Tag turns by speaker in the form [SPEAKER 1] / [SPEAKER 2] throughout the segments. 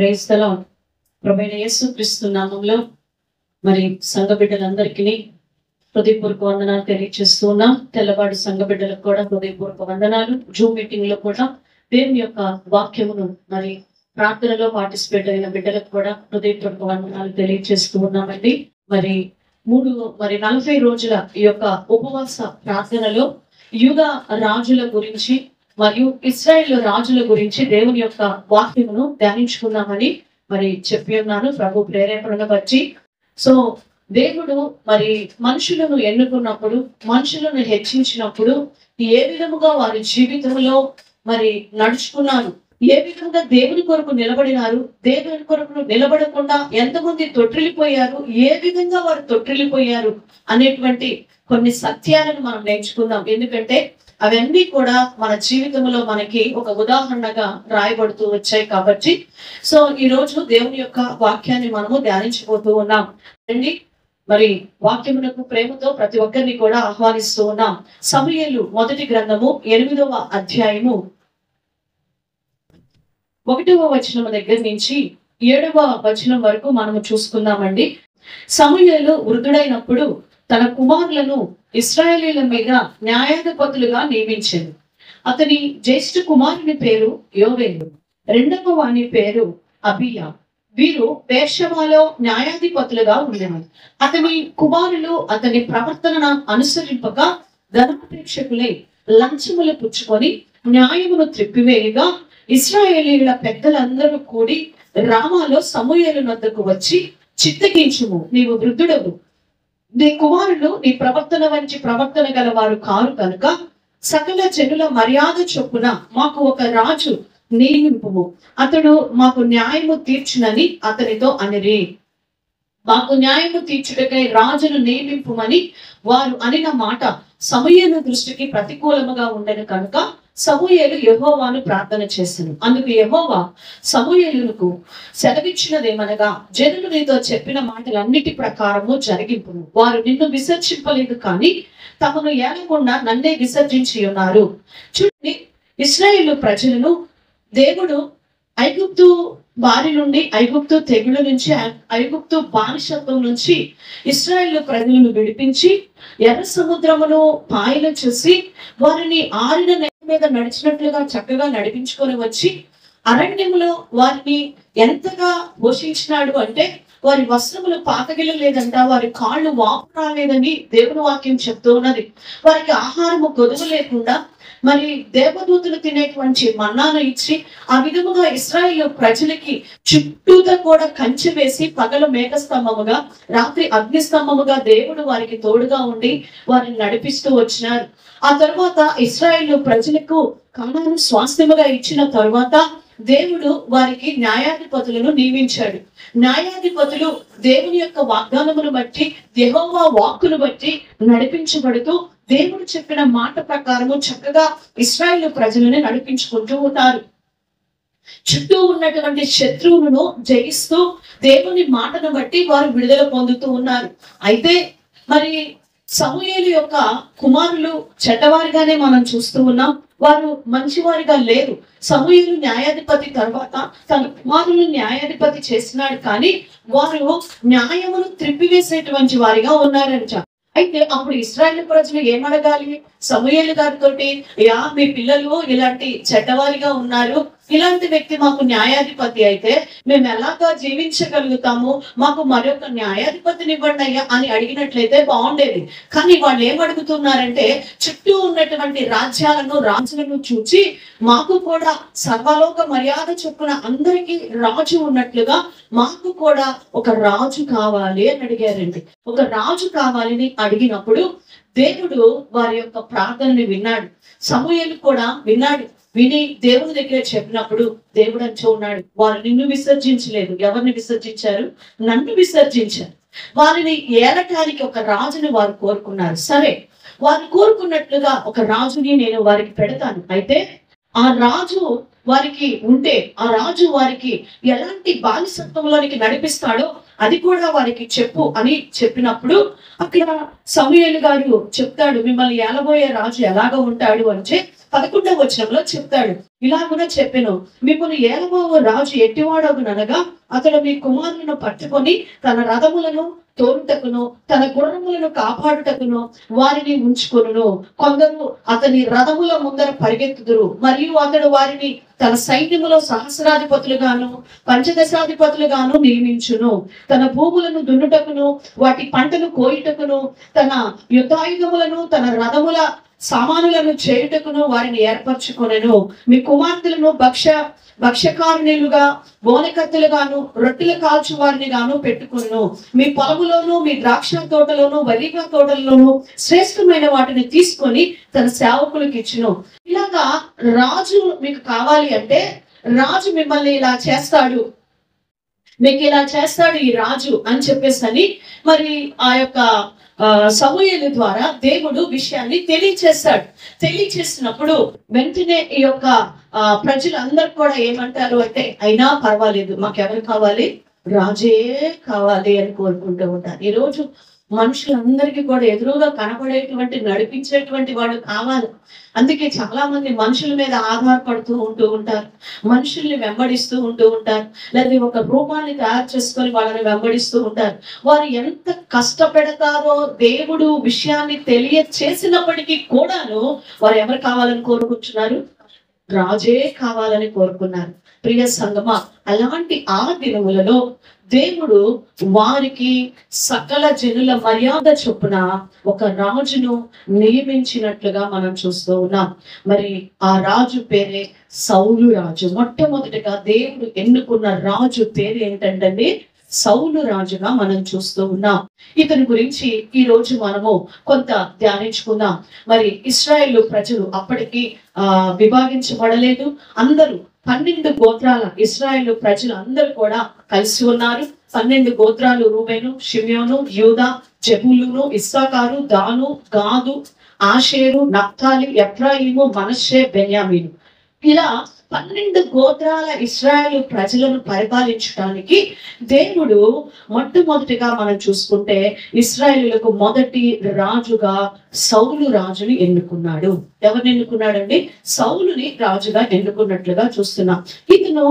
[SPEAKER 1] Praise the lord. ప్రభువైన యేసుక్రీస్తు నామములో మరి సంఘ బిడ్డలందరికీ హృదయపూర్వక వందనాలు తెలియజేస్తూ ఉన్నాం. తెల్లవాడు సంఘ బిడ్డలకు కూడా హృదయపూర్వక వందనాలు. జూమ్ మీటింగ్ లో కూడా దేవుని యొక్క వాక్యమును మరి ప్రార్థనలో పార్టిసిపేట్ అయిన బిడ్డలకు కూడా హృదయపూర్వక వందనాలు తెలియజేస్తూ ఉన్నామండి. మరి 40 రోజుల ఈ యొక్క ఉపవాస ప్రార్థనలో యూదా రాజుల గురించి మరియు ఇశ్రాయేలు రాజుల గురించి దేవుని యొక్క వాక్యమును ధ్యానించుకుందామని మరి చెప్పి ఉన్నాను ప్రభు ప్రేరేపణను బట్టి. సో దేవుడు మరి మనుషులను ఎన్నుకున్నప్పుడు, మనుషులను హెచ్చించినప్పుడు ఏ విధముగా వారి జీవితంలో మరి నడుచుకున్నారు, ఏ విధంగా దేవుని కొరకు నిలబడినారు, దేవుని కొరకు నిలబడకుండా ఎంతమంది తొట్టిల్లిపోయారు, ఏ విధంగా వారు తొట్టిల్లిపోయారు అనేటువంటి కొన్ని సత్యాలను మనం నేర్చుకుందాం. ఎందుకంటే అవన్నీ కూడా మన జీవితంలో మనకి ఒక ఉదాహరణగా రాయబడుతూ వచ్చాయి కాబట్టి. సో ఈ రోజు దేవుని యొక్క వాక్యాన్ని మనము ధ్యానించబోతూ ఉన్నాం అండి. మరి వాక్యమునకు ప్రేమతో ప్రతి ఒక్కరిని కూడా ఆహ్వానిస్తూ ఉన్నాం. సమూయేలు మొదటి గ్రంథము 8వ అధ్యాయము 1వ వచనం దగ్గర నుంచి 7వ వచనం వరకు మనము చూసుకుందామండి. సమూయేలు వృద్ధుడైనప్పుడు తన కుమారులను ఇశ్రాయేలీల మీద న్యాయాధిపతులుగా నియమించింది. అతని జ్యేష్ఠ కుమారుని పేరు యోవేలు, రెండవ వాని పేరు అబియా. వీరు బేర్షెబాలో న్యాయాధిపతులుగా ఉండేవారు. అతని కుమారులు అతని ప్రవర్తనను అనుసరింపక ధనాపేక్షకులై లంచములు పుచ్చుకొని న్యాయమును త్రిప్పివేయగా ఇశ్రాయేలీల పెద్దలందరూ కూడి రామాలో సమూయేలు వద్దకు వచ్చి, చిత్తగించుము, నీవు వృద్ధుడవు, నీ కుమారులు నీ ప్రవర్తన వంటి ప్రవర్తన గల వారు కారు కనుక సకల జనుల మర్యాద చొప్పున మాకు ఒక రాజు నియమింపుము, అతడు మాకు న్యాయము తీర్చునని అతనితో అనిరి. మాకు న్యాయము తీర్చుటకై రాజును నియమింపుమని వారు అనిన మాట సమూయేలు దృష్టికి ప్రతికూలముగా ఉండను కనుక సమూయేలు యెహోవాను ప్రార్థన చేసెను. అందుకు యెహోవా సమూయేలుకు సెలవిచ్చినదేమనగా, జనులు నీతో చెప్పిన మాటలన్నిటి ప్రకారము జరిగింపును. వారు నిన్ను విసర్జింపలేదు కానీ తమను ఏలకుండా నన్నే విసర్జించి ఉన్నారు. చూడండి, ఇశ్రాయేలు ప్రజలను దేవుడు ఐగుప్తు బారి నుండి, ఐగుప్తు తెగుల నుంచి, ఐగుప్తు బానిసత్వం నుంచి ఇశ్రాయేలు ప్రజలను విడిపించి ఎర్ర సముద్రమును పాయలు చేసి వారిని ఆరిన నేల మీద నడిచినట్లుగా చక్కగా నడిపించుకొని వచ్చి అరణ్యంలో వారిని ఎంతగా పోషించినాడు అంటే వారి వస్త్రములు పాతగిలలేదంట, వారి కాళ్ళు వాపు రాలేదని దేవుని వాక్యం చెప్తూ ఉన్నది. వారికి ఆహారము కొదువు లేకుండా మరి దేవదూతలు తినేటువంటి మన్నాను ఇచ్చి ఆ విధముగా ఇశ్రాయేలు ప్రజలకి చుట్టూతో కూడా కంచె వేసి పగలు మేఘస్తంభముగా రాత్రి అగ్నిస్తంభముగా దేవుడు వారికి తోడుగా ఉండి వారిని నడిపిస్తూ వచ్చినారు. ఆ తర్వాత ఇశ్రాయేలు ప్రజలకు కనాను స్వాస్థ్యముగా ఇచ్చిన తరువాత దేవుడు వారికి న్యాయాధిపతులను నియమించాడు. న్యాయాధిపతులు దేవుని యొక్క వాగ్దానమును బట్టి, యెహోవా వాక్కును బట్టి నడిపించబడుతూ దేవుడు చెప్పిన మాట ప్రకారము చక్కగా ఇశ్రాయేలు ప్రజలను నడిపించుకుంటూ ఉన్నారు. చుట్టూ ఉన్నటువంటి శత్రువులను జయిస్తూ దేవుని మాటను బట్టి వారు విడుదల పొందుతూ ఉన్నారు. అయితే మరి సమూయేలు యొక్క కుమారులు చెడ్డవారిగానే మనం చూస్తూ ఉన్నాం, వారు మంచివారిగా లేరు. సమూయేలు న్యాయాధిపతి తర్వాత తన కుమారులు న్యాయాధిపతి చేసినాడు, కానీ వారు న్యాయమును త్రిప్పివేసేటువంటి వారిగా ఉన్నారంట. అయితే అప్పుడు ఇశ్రాయేలు ప్రజలు ఏమడగాలి? సమూయేలు గారితోటి, మీ పిల్లలు ఇలాంటి చెడ్డవారిగా ఉన్నారు, ఇలాంటి వ్యక్తి మాకు న్యాయాధిపతి అయితే మేము ఎలాగా జీవించగలుగుతాము, మాకు మరొక న్యాయాధిపతిని ఇవ్వండి అయ్యా అని అడిగినట్లయితే బాగుండేది. కానీ వాళ్ళు ఏమడుగుతున్నారంటే, చుట్టూ ఉన్నటువంటి రాజ్యాలను, రాజులను చూచి మాకు కూడా సర్వలోక మర్యాద చొప్పున అందరికీ రాజు ఉన్నట్లుగా మాకు కూడా ఒక రాజు కావాలి అని అడిగారండి. ఒక రాజు కావాలని అడిగినప్పుడు దేవుడు వారి యొక్క ప్రార్థనని విన్నాడు. సమూయేలు కూడా విన్నాడు. విని దేవుని దగ్గర చెప్పినప్పుడు దేవుడు అంటూ ఉన్నాడు, వారు నిన్ను విసర్జించలేదు. ఎవరిని విసర్జించారు? నన్ను విసర్జించారు. వారిని ఏలటానికి ఒక రాజుని వారు కోరుకున్నారు. సరే, వారు కోరుకున్నట్లుగా ఒక రాజుని నేను వారికి పెడతాను. అయితే ఆ రాజు వారికి ఉంటే ఆ రాజు వారికి ఎలాంటి బానిసత్వంలోనికి నడిపిస్తాడో అది కూడా వారికి చెప్పు అని చెప్పినప్పుడు అక్కడ సమూయేలు గారు చెప్తాడు, మిమ్మల్ని ఏలబోయే రాజు ఎలాగ ఉంటాడు అంటే 11వ వచనంలో చెప్తాడు, ఇలా కూడా చెప్పెను, మిమ్మల్ని ఏలబోవు రాజు ఎట్టివాడగుననగా అతడు మీ కుమారులను పట్టుకొని తన రథములను తోలుటకును తన గుర్రములను కాపాడుటకును వారిని ఉంచుకొనును. కొందరు అతని రథముల ముందర పరిగెత్తుదురు, మరియు అతడు వారిని తన సైన్యములో సహస్రాధిపతులుగాను పంచదశాధిపతులుగాను నియమించును. తన భూములను దున్నుటకును వాటి పంటను కోయుటకును తన యుద్ధాయుధములను తన రథముల సామానులను చేయుటకును వారిని ఏర్పరచుకొనెను. మీ కుమార్తెలను భక్ష్యకారునిలుగా బోనకత్తులుగాను రొట్టెలు కాల్చు వారిని గాను పెట్టుకును. మీ పొలములోను మీ ద్రాక్ష తోటలోను వరిగా తోటల్లోను శ్రేష్టమైన వాటిని తీసుకొని తన సేవకులకు ఇచ్చును. ఇలాగా రాజు మీకు కావాలి అంటే రాజు మిమ్మల్ని ఇలా చేస్తాడు, మీకు ఇలా చేస్తాడు ఈ రాజు అని చెప్పేసి మరి ఆ యొక్క సమూయేలు ద్వారా దేవుడు విషయాన్ని తెలియచేస్తాడు. తెలియచేసినప్పుడు వెంటనే ఈ యొక్క ప్రజలందరూ కూడా ఏమంటారు అంటే, అయినా పర్వాలేదు, మాకెవరు కావాలి, రాజే కావాలి అని కోరుకుంటూ ఉంటారు. ఈరోజు మనుషులందరికీ కూడా ఎదురుగా కనబడేటువంటి నడిపించేటువంటి వాడు కావాలి. అందుకే చాలా మంది మనుషుల మీద ఆధారపడుతూ ఉంటూ ఉంటారు, మనుషుల్ని వెంబడిస్తూ ఉంటూ ఉంటారు, లేదా ఒక రూపాన్ని తయారు చేసుకొని వాళ్ళని వెంబడిస్తూ ఉంటారు. వారు ఎంత కష్టపెడతారో దేవుడు విషయాన్ని తెలియచేసినప్పటికీ కూడాను వారు ఎవరు కావాలని కోరుకుంటున్నారు, రాజే కావాలని కోరుకున్నారు. ప్రియ సంగమా, అలాంటి ఆ దినములలో దేవుడు వారికి సకల జనుల మర్యాద చొప్పున ఒక రాజును నియమించినట్లుగా మనం చూస్తూ ఉన్నాం. మరి ఆ రాజు పేరే సౌలు రాజు. మొట్టమొదటిగా దేవుడు ఎన్నుకున్న రాజు పేరు ఏంటంటే సౌలు రాజుగా మనం చూస్తూ ఉన్నాం. ఇతని గురించి ఈ రోజు మనము కొంత ధ్యానించుకుందాం. మరి ఇశ్రాయేలు ప్రజలు అప్పటికి విభాగించబడలేదు. అందరూ 12 గోత్రాల ఇశ్రాయేలు ప్రజలు అందరూ కూడా కలిసి ఉన్నారు. 12 గోత్రాలు, రూబేను, షిమ్యోను, యూదా, జెబూలూను, ఇస్సాకారు, దాను, గాదు, ఆషేరు, నఫ్తాలి, ఎఫ్రాయిము, మనష్షే, బెన్యామీను, ఇలా 12 గోత్రాల ఇశ్రాయేలు ప్రజలను పరిపాలించడానికి దేవుడు మొట్టమొదటిగా మనం చూసుకుంటే ఇశ్రాయేలులకు మొదటి రాజుగా సౌలు రాజుని ఎన్నుకున్నాడు. ఎవరిని ఎన్నుకున్నాడండి? సౌలుని రాజుగా ఎన్నుకున్నట్లుగా చూస్తున్నాం. ఇతను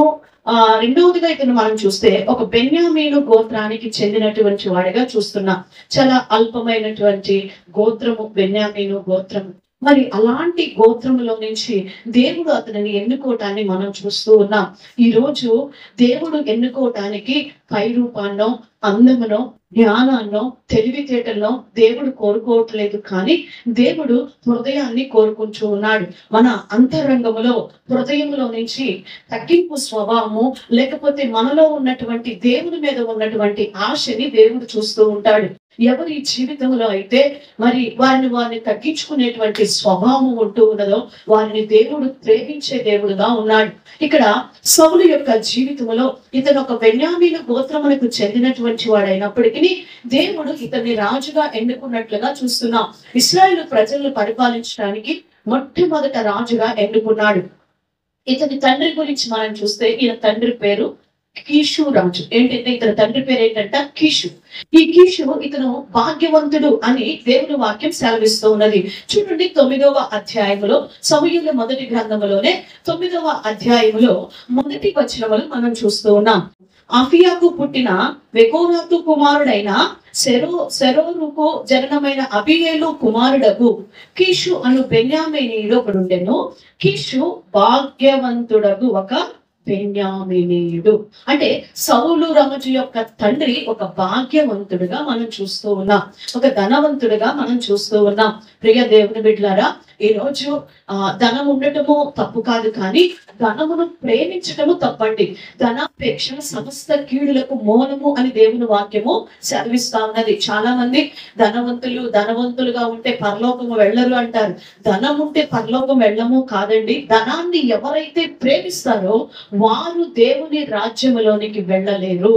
[SPEAKER 1] రెండవదిగా ఇతను మనం చూస్తే ఒక బెన్యామీను గోత్రానికి చెందినటువంటి వాడిగా చూస్తున్నాం. చాలా అల్పమైనటువంటి గోత్రము బెన్యామీను గోత్రము. మరి అలాంటి గోత్రములో నుంచి దేవుడు అతనిని ఎన్నుకోవటాన్ని మనం చూస్తూ ఉన్నాం. ఈ రోజు దేవుడు ఎన్నుకోవటానికి పై రూపాన్నో, అందమునో, జ్ఞానాన్నో, తెలివితేటల్లో దేవుడు కోరుకోవట్లేదు, కానీ దేవుడు హృదయాన్ని కోరుకుంటూ ఉన్నాడు. మన అంతరంగములో హృదయంలో నుంచి తగ్గింపు స్వభావము, లేకపోతే మనలో ఉన్నటువంటి దేవుని మీద ఉన్నటువంటి ఆశని దేవుడు చూస్తూ ఉంటాడు. ఎవరి జీవితంలో అయితే మరి వారిని తగ్గించుకునేటువంటి స్వభావం ఉంటూ ఉన్నదో వారిని దేవుడు ప్రేమించే దేవుడుగా ఉన్నాడు. ఇక్కడ సౌలు యొక్క జీవితంలో ఇతను ఒక బెన్యామీను గోత్రమునకు చెందినటువంటి వాడైనప్పటికీ దేవుడు ఇతన్ని రాజుగా ఎన్నుకున్నట్లుగా చూస్తున్నాం. ఇశ్రాయేలు ప్రజలను పరిపాలించడానికి మొట్టమొదట రాజుగా ఎన్నుకున్నాడు. ఇతని తండ్రి గురించి మనం చూస్తే ఈయన తండ్రి పేరు కీషు రాజు. ఏంటంటే ఇతని తండ్రి పేరు ఏంటంటే కీషు. ఈ కీషు ఇతను భాగ్యవంతుడు అని దేవుని వాక్యం సెలవిస్తూ ఉన్నది. చూడండి 9వ అధ్యాయములో, సమూయేలు మొదటి గ్రంథములోనే 9వ అధ్యాయములో మొదటి వచనములు మనం చూస్తూ ఉన్నాం. అఫియాకు పుట్టిన వెకోరాతు కుమారుడైన సెరోరుకు జననమైన అబీయేలు కుమారుడకు కీషు అను బెన్యామీనీయుడు ఒకడుండెను. కీషు భాగ్యవంతుడకు ఒక బెన్యామీనీయుడు. అంటే సౌలు రాజు యొక్క తండ్రి ఒక భాగ్యవంతుడిగా మనం చూస్తూ ఉన్నాం, ఒక ధనవంతుడిగా మనం చూస్తూ ఉన్నాం. ప్రియ దేవుని బిడ్డలారా, ఈ రోజు ధనం ఉండటము తప్పు కాదు, కానీ ధనమును ప్రేమించటము తప్పండి. ధనాపేక్ష సమస్త కీడులకు మూలము అని దేవుని వాక్యము సెలవిస్తా ఉన్నది. చాలా మంది ధనవంతులుగా ఉంటే పరలోకము వెళ్ళరు అంటారు. ధనం ఉంటే పరలోకం వెళ్ళము కాదండి. ధనాన్ని ఎవరైతే ప్రేమిస్తారో వారు దేవుని రాజ్యములోనికి వెళ్ళలేరు.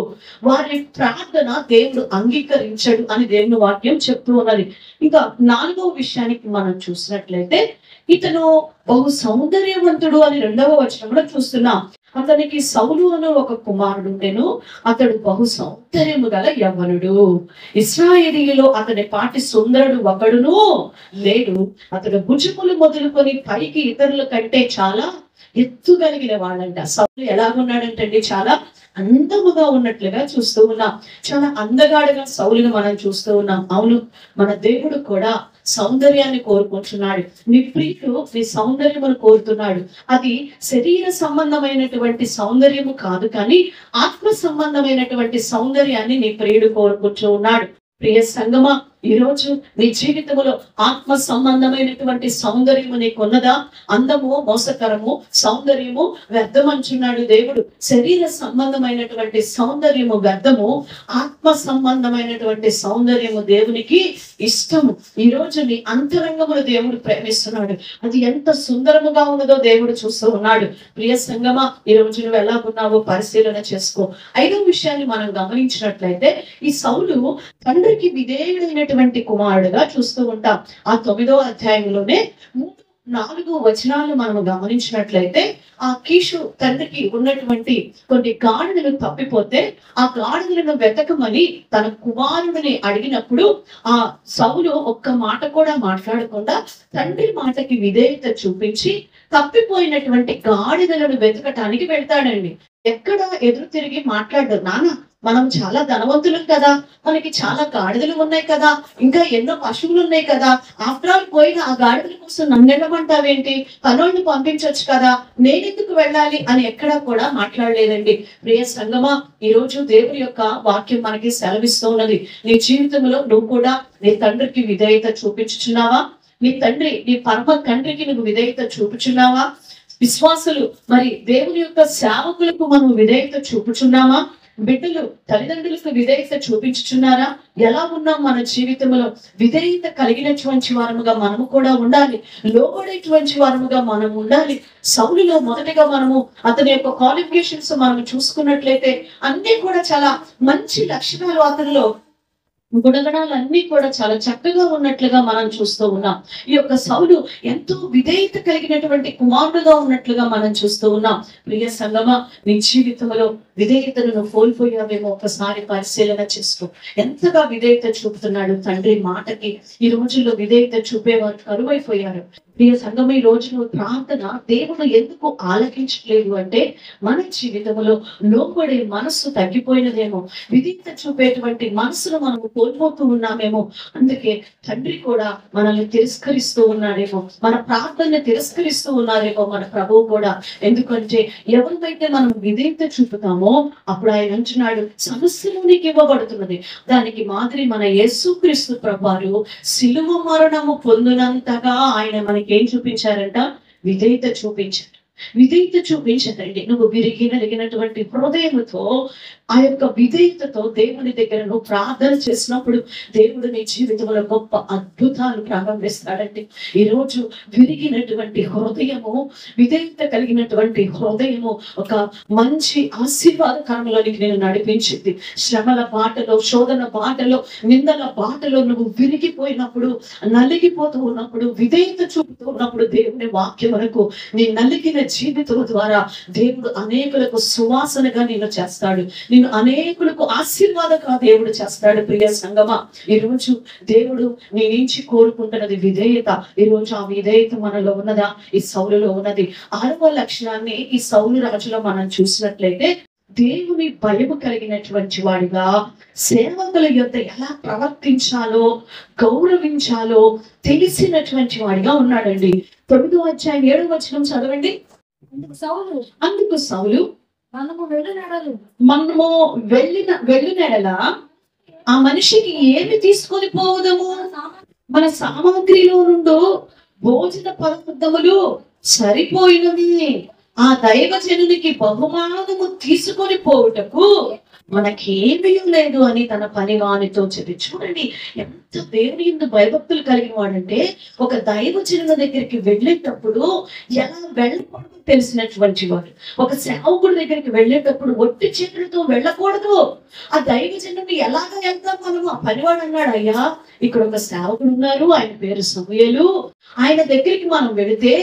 [SPEAKER 1] వారి ప్రార్థన దేవుడు అంగీకరించడు అని దేవుని వాక్యం చెప్తూ ఉన్నది. ఇంకా 4వ విషయానికి మనం చూసినట్లయితే ఇతను బహు సౌందర్యవంతుడు అని 2వ వచనంలో చూస్తున్నాం. అతనికి సౌలు అను ఒక కుమారుడు ఉండెను. అతడు బహు సౌందర్యము గల యవ్వనుడు. ఇశ్రాయేలీయులో అతని పాటి సుందరుడు ఒకడును లేడు. అతడు భుజములు మొదలుకొని పైకి ఇతరుల కంటే చాలా ఎత్తు కలిగిన వాడంట. సౌలు ఎలాగున్నాడంటండి? చాలా అందముగా ఉన్నట్లుగా చూస్తూ ఉన్నాం. చాలా అందగాడుగా సౌలును మనం చూస్తూ ఉన్నాం. అవును, మన దేవుడు కూడా సౌందర్యాన్ని కోరుకుంటున్నాడు. నీ ప్రియుడు నీ సౌందర్యమును కోరుతున్నాడు. అది శరీర సంబంధమైనటువంటి సౌందర్యము కాదు, కానీ ఆత్మ సంబంధమైనటువంటి సౌందర్యాన్ని నీ ప్రియుడు కోరుకుంటూ ఉన్నాడు. ప్రియ సంగమా, ఈ రోజు నీ జీవితంలో ఆత్మ సంబంధమైనటువంటి సౌందర్యము నీకున్నదా? అందము మోసకరము, సౌందర్యము వ్యర్థమంటున్నాడు దేవుడు. శరీర సంబంధమైనటువంటి సౌందర్యము వ్యర్థము, ఆత్మ సంబంధమైనటువంటి సౌందర్యము దేవునికి ఇష్టము. ఈ రోజు నీ అంతరంగమును దేవుడు ప్రేమిస్తున్నాడు. అది ఎంత సుందరముగా ఉన్నదో దేవుడు చూస్తూ ఉన్నాడు. ప్రియ సంగమా, ఈ రోజు నువ్వు ఎలా ఉన్నావో పరిశీలన చేసుకో. 5వ విషయాన్ని మనం గమనించినట్లయితే, ఈ సౌలు తండ్రికి విధేయుడైనటువంటి కుమారుడుగా చూస్తూ ఉంటాం. ఆ 9వ అధ్యాయంలోనే 3-4 వచనాలు మనం గమనించినట్లయితే, ఆ కీషు తండ్రికి ఉన్నటువంటి కొన్ని గాడిదలు తప్పిపోతే ఆ గాడిదలను వెతకమని తన కుమారుడిని అడిగినప్పుడు ఆ సౌలు ఒక్క మాట కూడా మాట్లాడకుండా తండ్రి మాటకి విధేయత చూపించి తప్పిపోయినటువంటి గాడిదలను వెతకటానికి వెళ్తాడండి. ఎక్కడ ఎదురు తిరిగి మాట్లాడదు. నాన్న, మనం చాలా ధనవంతులం కదా, మనకి చాలా గాడిదలు ఉన్నాయి కదా, ఇంకా ఎన్నో పశువులు ఉన్నాయి కదా, ఆఫ్టర్ ఆల్ పోయిన ఆ గాడిదల కోసం నన్ను వెళ్ళమంటావేంటి, పనుల్ని పంపించవచ్చు కదా, నేనెందుకు వెళ్ళాలి అని ఎక్కడా కూడా మాట్లాడలేదండి. ప్రియ సంగమా, ఈ రోజు దేవుని యొక్క వాక్యం మనకి సెలవిస్తూ ఉన్నది. నీ జీవితంలో నువ్వు కూడా నీ తండ్రికి విధేయత చూపించుచున్నావా? నీ పరమ తండ్రికి నువ్వు విధేయత చూపుచున్నావా? విశ్వాసులు మరి దేవుని యొక్క సేవకులకు మనం విధేయత చూపుచున్నామా? బిడ్డలు తల్లిదండ్రులకు విధేయత చూపించుచున్నారా? ఎలా ఉన్నాం మన జీవితంలో? విధేయత కలిగినటువంటి వారముగా మనము కూడా ఉండాలి. లోబడేటువంటి వారముగా మనం ఉండాలి. సౌలులో మొదటిగా మనము అతని యొక్క క్వాలిఫికేషన్స్ మనం చూసుకున్నట్లయితే అన్ని కూడా చాలా మంచి లక్షణాలు, అతనిలో గుణగణాలన్నీ కూడా చాలా చక్కగా ఉన్నట్లుగా మనం చూస్తూ ఉన్నాం. ఈ యొక్క సౌలు ఎంతో విధేయత కలిగినటువంటి కుమారుడుగా ఉన్నట్లుగా మనం చూస్తూ ఉన్నాం. ప్రియ సంగమా, నీ జీవితంలో విధేయతను నువ్వు కోల్పోయావేమో ఒకసారి పరిశీలన చేసుకో. ఎంతగా విధేయత చూపుతున్నాడు తండ్రి మాటకి. ఈ రోజుల్లో విధేయత చూపేవారు కరువైపోయారు. ప్రియ సంగమ, ఈ రోజు నువ్వు ప్రార్థన దేవుడు ఎందుకు ఆలకించలేదు అంటే మన జీవితంలో లోబడే మనస్సు తగ్గిపోయినదేమో, విధేయత చూపేటువంటి మనసును మనము కోల్పోతూ ఉన్నామేమో. అందుకే తండ్రి కూడా మనల్ని తిరస్కరిస్తూ ఉన్నాడేమో, మన ప్రార్థనని తిరస్కరిస్తూ ఉన్నారేమో మన ప్రభువు కూడా. ఎందుకంటే ఎవరికైతే మనం విధేయత చూపుతామో అప్పుడు ఆయన అంటున్నాడు, సమస్యలు నీకు ఇవ్వబడుతున్నది. దానికి మాదిరి మన యేసుక్రీస్తు ప్రభువారు శిలువ మరణము పొందినంతగా ఆయన మనకి ఏం చూపించారంట? విధేయత చూపించారు. విధేయత చూపించదండి. నువ్వు విరిగి నలిగినటువంటి హృదయముతో ఆ యొక్క విధేయతతో దేవుని దగ్గర నువ్వు ప్రార్థన చేసినప్పుడు దేవుడు నీ జీవితంలో గొప్ప అద్భుతాలు ప్రారంభిస్తాడండి. ఈరోజు విరిగినటువంటి హృదయము, విధేయత కలిగినటువంటి హృదయము ఒక మంచి ఆశీర్వాదకరంలోనికి నేను నడిపించింది. శ్రమల బాటలో, శోధన బాటలో, నిందల బాటలో నువ్వు విరిగిపోయినప్పుడు, నలిగిపోతూ ఉన్నప్పుడు, విధేయత చూపుతూ ఉన్నప్పుడు దేవుని వాక్యమునకు నీ నలిగిన జీవితం ద్వారా దేవుడు అనేకులకు సువాసనగా నిన్ను చేస్తాడు. నిన్ను అనేకులకు ఆశీర్వాదంగా దేవుడు చేస్తాడు. ప్రియ సంగమా, ఈరోజు దేవుడు నీ నుంచి కోరుకుంటున్నది విధేయత. ఈరోజు ఆ విధేయత మనలో ఉన్నదా? ఈ సౌలులో ఉన్నది. 6వ లక్షణాన్ని ఈ సౌలు రాజులో మనం చూసినట్లయితే, దేవుని భయము కలిగినటువంటి వాడిగా సేవకుల యొద్ద ఎలా ప్రవర్తించాలో, గౌరవించాలో తెలిసినటువంటి వాడిగా ఉన్నాడండి. 9వ అధ్యాయం 7వ వచనం చదవండి. అందుకు సౌలు, మనము వెళ్ళినడల ఆ మనిషికి ఏమి తీసుకొని పోవదము? మన సామాగ్రిలో నుండి భోజన పదార్థములు సరిపోయినవి, ఆ దైవజనునికి బహుమానము తీసుకొని పోవుటకు మనకేమీ లేదు అని తన పనివానితో చెప్పి. చూడండి ఎంత దేవుని యందు భయభక్తులు కలిగిన వాడంటే, ఒక దైవజనుల దగ్గరికి వెళ్ళేటప్పుడు ఎలా వెళ్ళకూడదు తెలిసినటువంటి వాడు. ఒక సేవకుడి దగ్గరికి వెళ్ళేటప్పుడు ఒట్టి చేతులతో వెళ్ళకూడదు. ఆ దైవజనుడిని ఎలాగ వెళ్తాం మనము? ఆ పనివాడు అన్నాడు, అయ్యా ఇక్కడ ఒక సేవకుడు ఉన్నారు, ఆయన పేరు సమూయేలు, ఆయన దగ్గరికి మనం వెళితే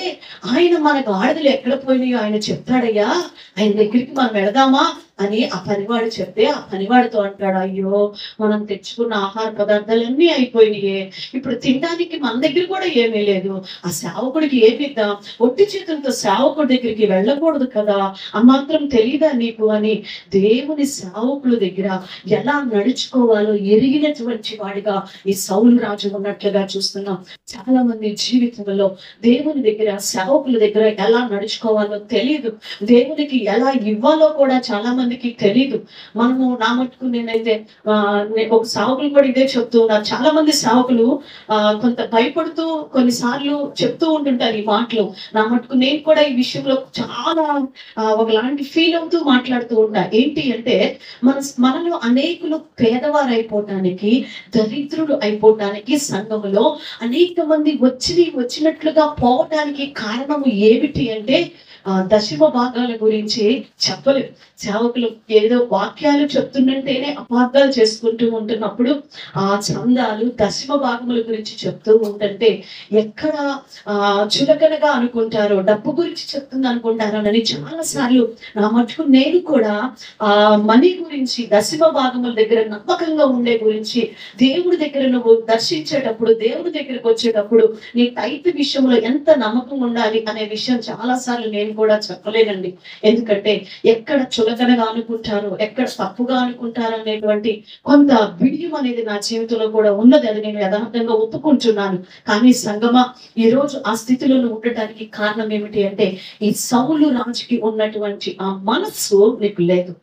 [SPEAKER 1] ఆయన మన గాడిదలు ఎక్కడ పోయినాయో ఆయన చెప్తాడయ్యా, ఆయన దగ్గరికి మనం వెళదామా అని ఆ పనివాడు చెప్తే ఆ పనివాడితో అంటాడు, అయ్యో మనం తెచ్చుకున్న ఆహార పదార్థాలన్నీ అయిపోయినాయే, ఇప్పుడు తినడానికి మన దగ్గర కూడా ఏమీ లేదు, ఆ సేవకుడికి ఏమిద్దాం, ఒట్టి చేతులతో సేవకుడి దగ్గరికి వెళ్ళకూడదు కదా, ఆ మాత్రం తెలియదా నీకు అని దేవుని సేవకుల దగ్గర ఎలా నడుచుకోవాలో ఎరిగినటువంటి వాడిగా ఈ సౌలు రాజు ఉన్నట్లుగా చూస్తున్నాం. చాలా మంది జీవితంలో దేవుని దగ్గర సేవకుల దగ్గర ఎలా నడుచుకోవాలో తెలియదు, దేవునికి ఎలా ఇవ్వాలో కూడా చాలా మందికి తెలియదు. మనము నా మట్టుకు నేనైతే ఒక సేవకులు కూడా ఇదే చెప్తూ ఉన్నారు. చాలా మంది సేవకులు కొంత భయపడుతూ కొన్నిసార్లు చెప్తూ ఉంటుంటారు ఈ మాటలు. నా మట్టుకు నేను కూడా ఈ విషయంలో చాలా ఒకలాంటి ఫీల్ అవుతూ మాట్లాడుతూ ఉంటా. ఏంటి అంటే మనలో అనేకులు పేదవారు అయిపోవటానికి, దరిద్రులు అయిపోవటానికి, సంఘములో అనేక మంది వచ్చినట్లుగా పోవటానికి కారణము ఏమిటి అంటే దశమ భాగాల గురించి చెప్పలేదు. సేవకులు ఏదో వాక్యాలు చెప్తుంటేనే అపార్థాలు చేసుకుంటూ ఉంటున్నప్పుడు ఆ చందాలు దశమ భాగముల గురించి చెప్తూ ఉంటుంటే ఎక్కడ చులకనగా అనుకుంటారో, డబ్బు గురించి చెప్తుంది అనుకుంటారో అని చాలా సార్లు నా మటుకు నేను కూడా మనీ గురించి, దశమ భాగముల దగ్గర నమ్మకంగా ఉండే గురించి, దేవుడి దగ్గర నువ్వు దర్శించేటప్పుడు, దేవుడి దగ్గరకు వచ్చేటప్పుడు నీ టైత్ విషయంలో ఎంత నమ్మకం ఉండాలి అనే విషయం చాలా సార్లు నేను కూడా చెప్పలేనండి. ఎందుకంటే ఎక్కడ చులకనగా అనుకుంటారో, ఎక్కడ తప్పుగా అనుకుంటారో అనేటువంటి కొంత బిడియం అనేది నా జీవితంలో కూడా ఉన్నది. అది నేను యథార్థంగా ఒప్పుకుంటున్నాను. కానీ సంగమా, ఈ రోజు ఆ స్థితిలో ఉండటానికి కారణం ఏమిటి అంటే ఈ సౌలు రాజుకి ఉన్నటువంటి ఆ మనస్సు నీకు లేదు.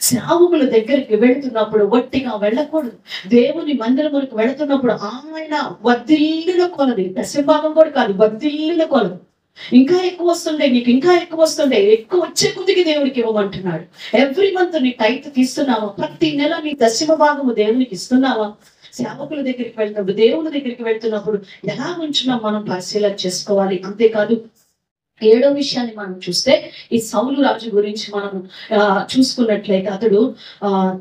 [SPEAKER 1] సేవకుల దగ్గరికి వెళుతున్నప్పుడు వట్టిగా వెళ్ళకూడదు. దేవుని మందిరములకు వెళుతున్నప్పుడు ఆయన వద్దిల్లిన కొలది, దశభాగం కూడా కాదు, వద్దిల్లిన కొలది. ఇంకా ఎక్కువ వస్తుండే, నీకు ఇంకా ఎక్కువ వస్తుండే, ఎక్కువ వచ్చే కొద్దికి దేవునికి ఇవ్వమంటున్నాడు. ఎవ్రీ మంత్ నీ టైత్ తీస్తున్నావా? ప్రతి నెల నీ దశమ భాగము దేవునికి ఇస్తున్నావా? సేవకుల దగ్గరికి వెళ్తున్నప్పుడు, దేవుని దగ్గరికి వెళ్తున్నప్పుడు ఎలా ఉంచున్నాం మనం పరిశీలన చేసుకోవాలి. అంతేకాదు 7వ విషయాన్ని మనం చూస్తే ఈ సౌలు రాజు గురించి మనం చూసుకున్నట్లయితే అతడు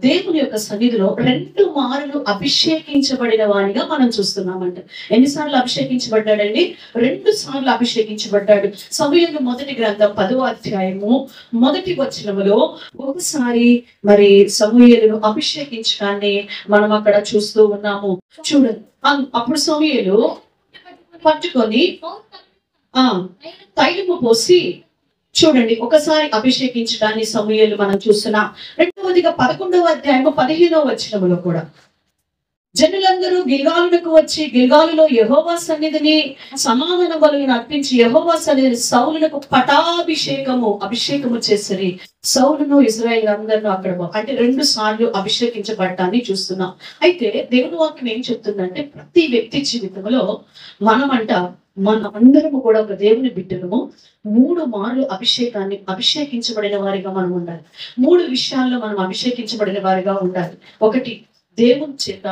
[SPEAKER 1] దేవుని యొక్క సన్నిధిలో 2 మార్లు అభిషేకించబడిన వాడిగా మనం చూస్తున్నామంట. ఎన్నిసార్లు అభిషేకించబడ్డాడండి? 2 సార్లు అభిషేకించబడ్డాడు. సమూయేలు మొదటి గ్రంథం 10వ అధ్యాయము మొదటి వచనములో ఒకసారి మరి సమూయేలును అభిషేకించడాన్ని మనం అక్కడ చూస్తూ ఉన్నాము. చూడండి, అప్పుడు సమూయేలు పట్టుకొని తైలము పోసి, చూడండి ఒకసారి అభిషేకించడాన్ని సమూయేలు మనం చూస్తున్నాం. రెండవదిగా 11వ అధ్యాయము 15వ వచనములో కూడా జనులందరూ గిల్గాలునకు వచ్చి గిల్గాలులో యెహోవా సన్నిధిని సమాధాన బలులను అర్పించి యెహోవా సన్నిధిని సౌలునకు అభిషేకము చేసరి. సౌలును ఇశ్రాయేలు అందరినూ అక్కడ అంటే 2 సార్లు అభిషేకించబడ్డాన్ని చూస్తున్నాం. అయితే దేవుని వాక్యం ఏం చెప్తుందంటే ప్రతి వ్యక్తి జీవితంలో మన అందరము కూడా ఒక దేవుని బిడ్డలము 3 మార్లు అభిషేకించబడిన వారిగా మనం ఉండాలి. 3 విషయాల్లో మనం అభిషేకించబడిన వారిగా ఉండాలి. ఒకటి, దేవుని చేత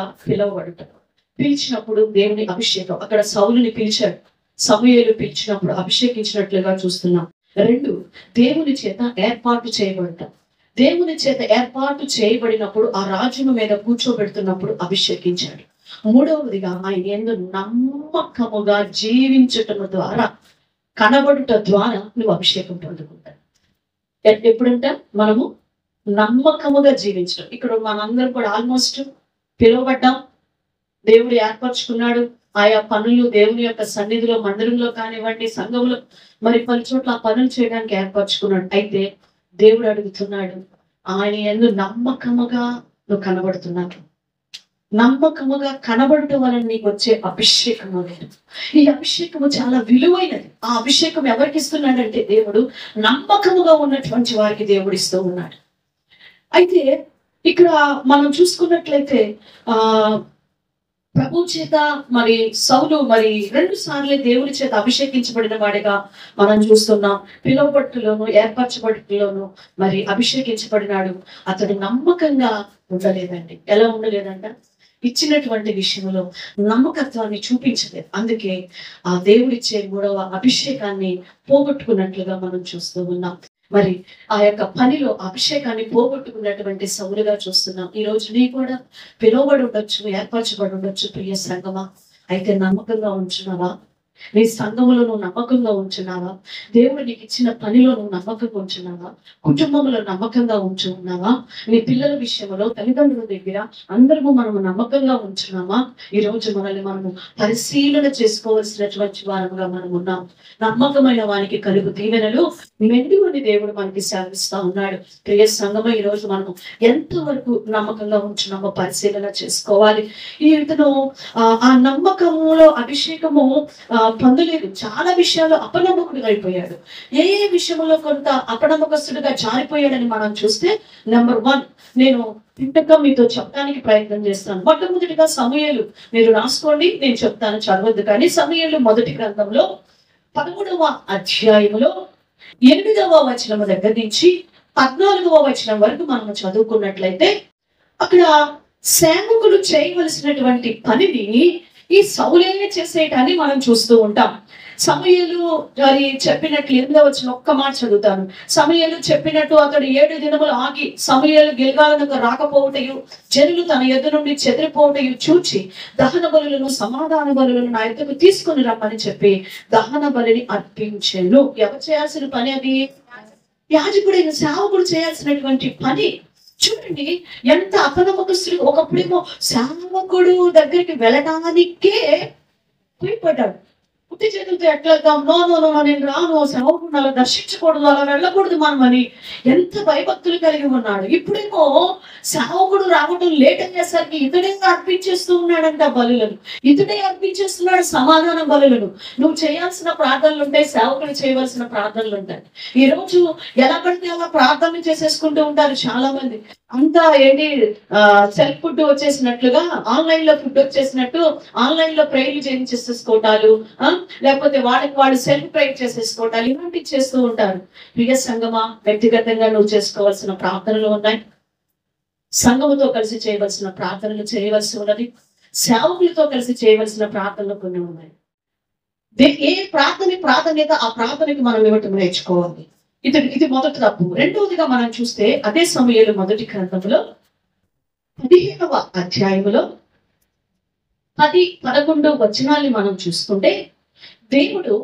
[SPEAKER 1] పిలిచినప్పుడు దేవుని అభిషేకం. అక్కడ సౌలుని పిలిచాడు, సమూయేలు పిలిచినప్పుడు అభిషేకించినట్లుగా చూస్తున్నాం. 2, దేవుని చేత ఏర్పాటు చేయబడతాం. దేవుని చేత ఏర్పాటు చేయబడినప్పుడు ఆ రాజును మీద కూర్చోబెడుతున్నప్పుడు అభిషేకించాడు. 3వదిగా ఆయన యందు నమ్మకముగా జీవించటం ద్వారా, కనబడుట ద్వారా నువ్వు అభిషేకం పొందుకుంటావు. ఎప్పుడంట మనము నమ్మకముగా జీవించడం. ఇక్కడ మనందరం కూడా ఆల్మోస్ట్ పిలువబడ్డాం, దేవుడు ఏర్పరచుకున్నాడు. ఆయా పనులు దేవుని యొక్క సన్నిధిలో, మందిరంలో కానివ్వండి, సంఘంలో మరి పలు చోట్ల ఆ పనులు చేయడానికి ఏర్పరచుకున్నాడు. అయితే దేవుడు అడుగుతున్నాడు, ఆయన యందు నమ్మకముగా నువ్వు కనబడుతున్నావు. నమ్మకముగా కనబడటం వలన నీకు వచ్చే అభిషేకము లేదు. ఈ అభిషేకము చాలా విలువైనది. ఆ అభిషేకం ఎవరికి ఇస్తున్నాడంటే దేవుడు నమ్మకముగా ఉన్నటువంటి వారికి దేవుడు ఇస్తూ ఉన్నాడు. అయితే ఇక్కడ మనం చూసుకున్నట్లయితే ప్రభు చేత మరి సౌలు మరి 2 సార్లు దేవుని చేత అభిషేకించబడిన వాడిగా మనం చూస్తున్నాం. పిలువబట్టులోను ఏర్పరచబట్టులోను మరి అభిషేకించబడినాడు. అతడు నమ్మకంగా ఉండలేదండి. ఎలా ఉండలేదంట? ఇచ్చినటువంటి విషయంలో నమ్మకత్వాన్ని చూపించలేదు. అందుకే ఆ దేవుడిచ్చే 3వ అభిషేకాన్ని పోగొట్టుకున్నట్లుగా మనం చూస్తూ ఉన్నాం. మరి ఆ యొక్క పనిలో అభిషేకాన్ని పోగొట్టుకున్నటువంటి సౌలుగా చూస్తున్నాం. ఈ రోజు నీ కూడా పిలువబడి ఉండొచ్చు, ఏర్పరచబడి ఉండొచ్చు ప్రియ సంగమా. అయితే నమ్మకంగా ఉంచున్నావా? నీ సంఘములో నువ్వు నమ్మకంగా ఉంచున్నావా? దేవుడు నీకు ఇచ్చిన పనిలో నువ్వు నమ్మకంగా ఉంచున్నావా? కుటుంబంలో నమ్మకంగా ఉంచున్నావా? నీ పిల్లల విషయంలో, తల్లిదండ్రుల దగ్గర అందరము మనము నమ్మకంగా ఉంచున్నామా? ఈ రోజు మనల్ని మనము పరిశీలన చేసుకోవాల్సినటువంటి వారముగా మనం ఉన్నాం. నమ్మకమైన వానికి కలుగు దీవెనలు మెండుని దేవుడు మనకి సేవిస్తా ఉన్నాడు. ప్రియ సంఘమే, ఈ రోజు మనము ఎంతవరకు నమ్మకంగా ఉంచున్నామో పరిశీలన చేసుకోవాలి. ఇతను ఆ నమ్మకములో అభిషేకము పొందలేదు. చాలా విషయాల్లో అపనమ్మకుడిగా అయిపోయాడు. ఏ విషయంలో కొంత అపనమ్మకస్తుడిగా జారిపోయాడని మనం చూస్తే, నెంబర్ 1 నేను ఇంతగా మీతో చెప్పడానికి ప్రయత్నం చేస్తాను. మొట్టమొదటిగా సమూయేలు, మీరు రాసుకోండి, నేను చెప్తాను, చదవద్దు కానీ. సమూయేలు మొదటి గ్రంథంలో 13వ అధ్యాయంలో 8వ వచనం దగ్గర నుంచి 14వ వచనం వరకు మనం చదువుకున్నట్లయితే, అక్కడ సేవకులు చేయవలసినటువంటి పనిని ఈ సౌలే చేసేటాన్ని మనం చూస్తూ ఉంటాం. సమూయేలు మరి చెప్పినట్లు 8వ వచనం ఒక్క మాట చదువుతాను. సమూయేలు చెప్పినట్టు అతడు 7 దినములు ఆగి సమూయేలు గిల్గాలునకు రాకపోవటయు, జనులు తన ఎదురు నుండి చెదిరిపోవటయు చూచి దహన బలులను సమాధాన బలులను నా ఎద్దకు తీసుకుని రమ్మని చెప్పి దహన బలిని అర్పించెను. ఎవరు చేయాల్సిన పని అది? యాజకుడైన సేవకుడు చేయాల్సినటువంటి పని. చూడండి ఎంత అపనమ్మకస్తుడు. ఒకప్పుడేమో సేవకుడు దగ్గరికి వెళ్ళడానికే భయపడ్డాడు. పుట్టి చేతులతో ఎట్లా వెళ్తాం? నో నో నో నేను రాను, సేవకుడు అలా దర్శించకూడదు, అలా వెళ్ళకూడదు మనం అని ఎంత భయభక్తులు కలిగి ఉన్నాడు. ఇప్పుడేమో సేవకుడు రావడం లేట్ అయ్యేసరికి ఇతడే అర్పించేస్తూ ఉన్నాడంట బలులను. ఇతడే అర్పించేస్తున్నాడు సమాధాన బలులను. నువ్వు చేయాల్సిన ప్రార్థనలు ఉంటాయి, సేవకులు చేయవలసిన ప్రార్థనలు ఉంటాయి. ఈ రోజు ఎలా పడితే అలా ప్రార్థనలు చేసేసుకుంటూ ఉంటారు చాలా మంది. అంతా ఏంటి, సెల్ఫ్ ఫుడ్ వచ్చేసినట్లుగా, ఆన్లైన్ లో ఫుడ్ వచ్చేసినట్టు ఆన్లైన్ లో ప్రేయర్లు చేయించేసుకోవటాలు, లేకపోతే వాళ్ళకి వాళ్ళు సెల్ఫ్ ప్రేయర్ చేసేసుకోవటాలు, ఇలాంటివి చేస్తూ ఉంటారు. ప్రియ సంగమా, వ్యక్తిగతంగా నువ్వు చేసుకోవాల్సిన ప్రార్థనలు ఉన్నాయి, సంఘముతో కలిసి చేయవలసిన ప్రార్థనలు చేయవలసి ఉన్నది, సేవకులతో కలిసి చేయవలసిన ప్రార్థనలు కొన్ని ఉన్నాయి. ఏ ప్రాధాన్యత ఆ ప్రార్థనకి మనం ఇవ్వటం నేర్చుకోవాలి. ఇది మొదటి తప్పు. రెండవదిగా మనం చూస్తే అదే సమూయేలు మొదటి గ్రంథంలో 15వ అధ్యాయంలో 10-11 వచనాల్ని మనం చూసుకుంటే, దేవుడు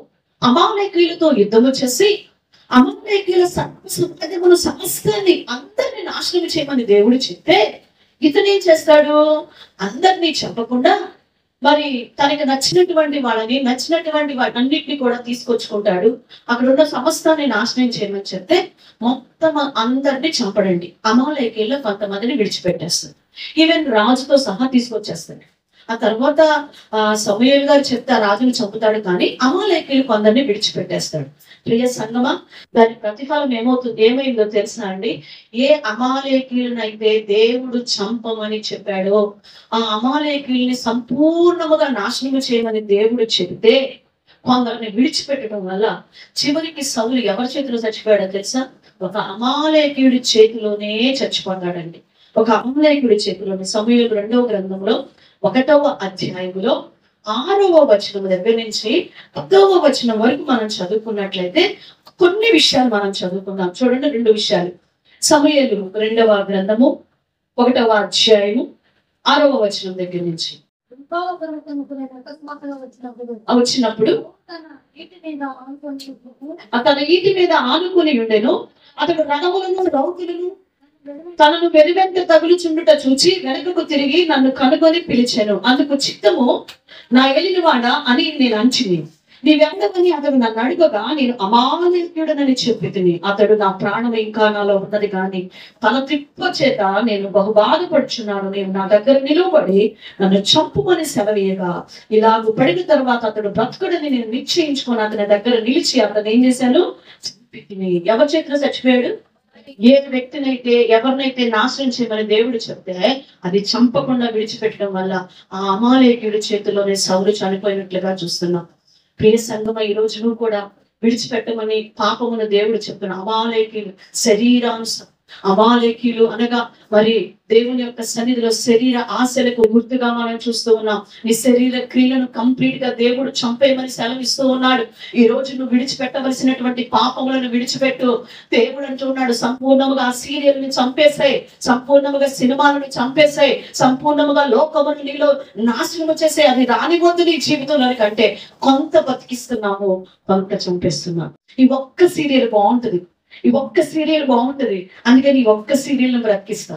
[SPEAKER 1] అమాలేకీయులతో యుద్ధము చేసి అమాలేకీయుల సర్వసంపదమును సమస్తాన్ని అందరినీ నాశనం చేయమని దేవుడు చెప్తే, ఇతనేం చేస్తాడు? అందరినీ చెప్పకుండా మరి తనకి నచ్చినటువంటి వాటన్నిటిని కూడా తీసుకొచ్చుకుంటాడు. అక్కడ ఉన్న సమస్తాన్ని నాశనం చేయమని చెప్తే మొత్తం అందరినీ చంపడండి. అమాలేకీయుల్లో కొంతమందిని విడిచిపెట్టేస్తాడు. ఈవెన్ రాజుతో సహా తీసుకొచ్చేస్తాడు. ఆ తర్వాత సమూయేలు గారు చెప్తే రాజును చంపుతాడు, కానీ అమాలేకీయులు కొందరిని విడిచిపెట్టేస్తాడు. ప్రియ సంగమా, దాని ప్రతిఫలం ఏమైందో తెలుసా అండి? ఏ అమాలేకీయులనైతే దేవుడు చంపమని చెప్పాడో ఆ అమాలేకీయుల్ని సంపూర్ణముగా నాశనం చేయమని దేవుడు చెబితే కొందరిని విడిచిపెట్టడం వల్ల చివరికి సౌలు ఎవరి చేతిలో చచ్చిపోయాడో తెలుసా? ఒక అమాలేకీయుడి చేతిలోనే చచ్చిపోతాడండి. ఒక అమాలేకీయుడి చేతిలోనే. సమూయేలు 2వ గ్రంథంలో 1వ అధ్యాయంలో 6వ వచనం దగ్గర నుంచి 10వ వచనం వరకు మనం చదువుకున్నట్లయితే కొన్ని విషయాలు మనం చదువుకుందాం. చూడండి, 2 విషయాలు. సమూయేలు 2వ గ్రంథము 1వ అధ్యాయము 6వ వచనం దగ్గర నుంచి వచ్చినప్పుడు తన ఈటి మీద ఆనుకుని ఉండెను. అతడు రణములను రౌతులను తనను వెనువెంట తగులుచుండుట చూచి వెనుకకు తిరిగి నన్ను కనుగొని పిలిచాను. అందుకు చిత్తము నా ఏలినవాడా అని నేను అంచిని. నీవెంతమని అతడు నన్ను అడుగగా నేను అమాలేకీయుడనని చెప్పితిని. అతడు నా ప్రాణం ఇంకా నాలో ఉన్నది కానీ తన తిప్ప చేత నేను బహు బాధపడుచున్నాను. నేను నా దగ్గర నిలువబడి నన్ను చంపుమని సెలవీయగా ఇలాగ పడిన తర్వాత అతడు బ్రతుకుడని నేను నిశ్చయించుకొని అతని దగ్గర నిలిచి అతను ఏం చేశాను? చంపితిని. ఎవరి చేతిలో చచ్చిపోయాడు? ఏ వ్యక్తినైతే ఎవరినైతే నాశనం చేయమని దేవుడు చెప్తే అది చంపకుండా విడిచిపెట్టడం వల్ల ఆ అమాలేకీయుడి చేతిలోనే సౌలు చనిపోయినట్లుగా చూస్తున్నాం. ప్రియ సంగమ, ఈ రోజు నువ్వు కూడా విడిచిపెట్టమని పాపమును దేవుడు చెప్తున్నా. అమాలేకీయులు శరీరాంశం అమాలేకీయులు అనగా మరి దేవుని యొక్క సన్నిధిలో శరీర ఆశలకు గుర్తుగా మనం చూస్తూ ఉన్నాం. నీ శరీర క్రియలను కంప్లీట్ గా దేవుడు చంపేయమని సెలవిస్తూ ఉన్నాడు. ఈ రోజు నువ్వు విడిచిపెట్టవలసినటువంటి పాపములను విడిచిపెట్టు. దేవుడు అంటూ ఉన్నాడు, సంపూర్ణముగా ఆ సీరియల్ ని చంపేసాయి, సంపూర్ణముగా సినిమాలను చంపేసాయి, సంపూర్ణముగా లోకమును నీలో నాశనము చేసే అది రానివద్దు నీ జీవితంలో కంటే కొంత బతికిస్తున్నాము, కొంత చంపేస్తున్నాము. ఈ ఒక్క సీరియల్ బాగుంటది, ఈ ఒక్క సీరియల్ బాగుంటది, అందుకని ఈ ఒక్క సీరియల్ బ్రతికిస్తా,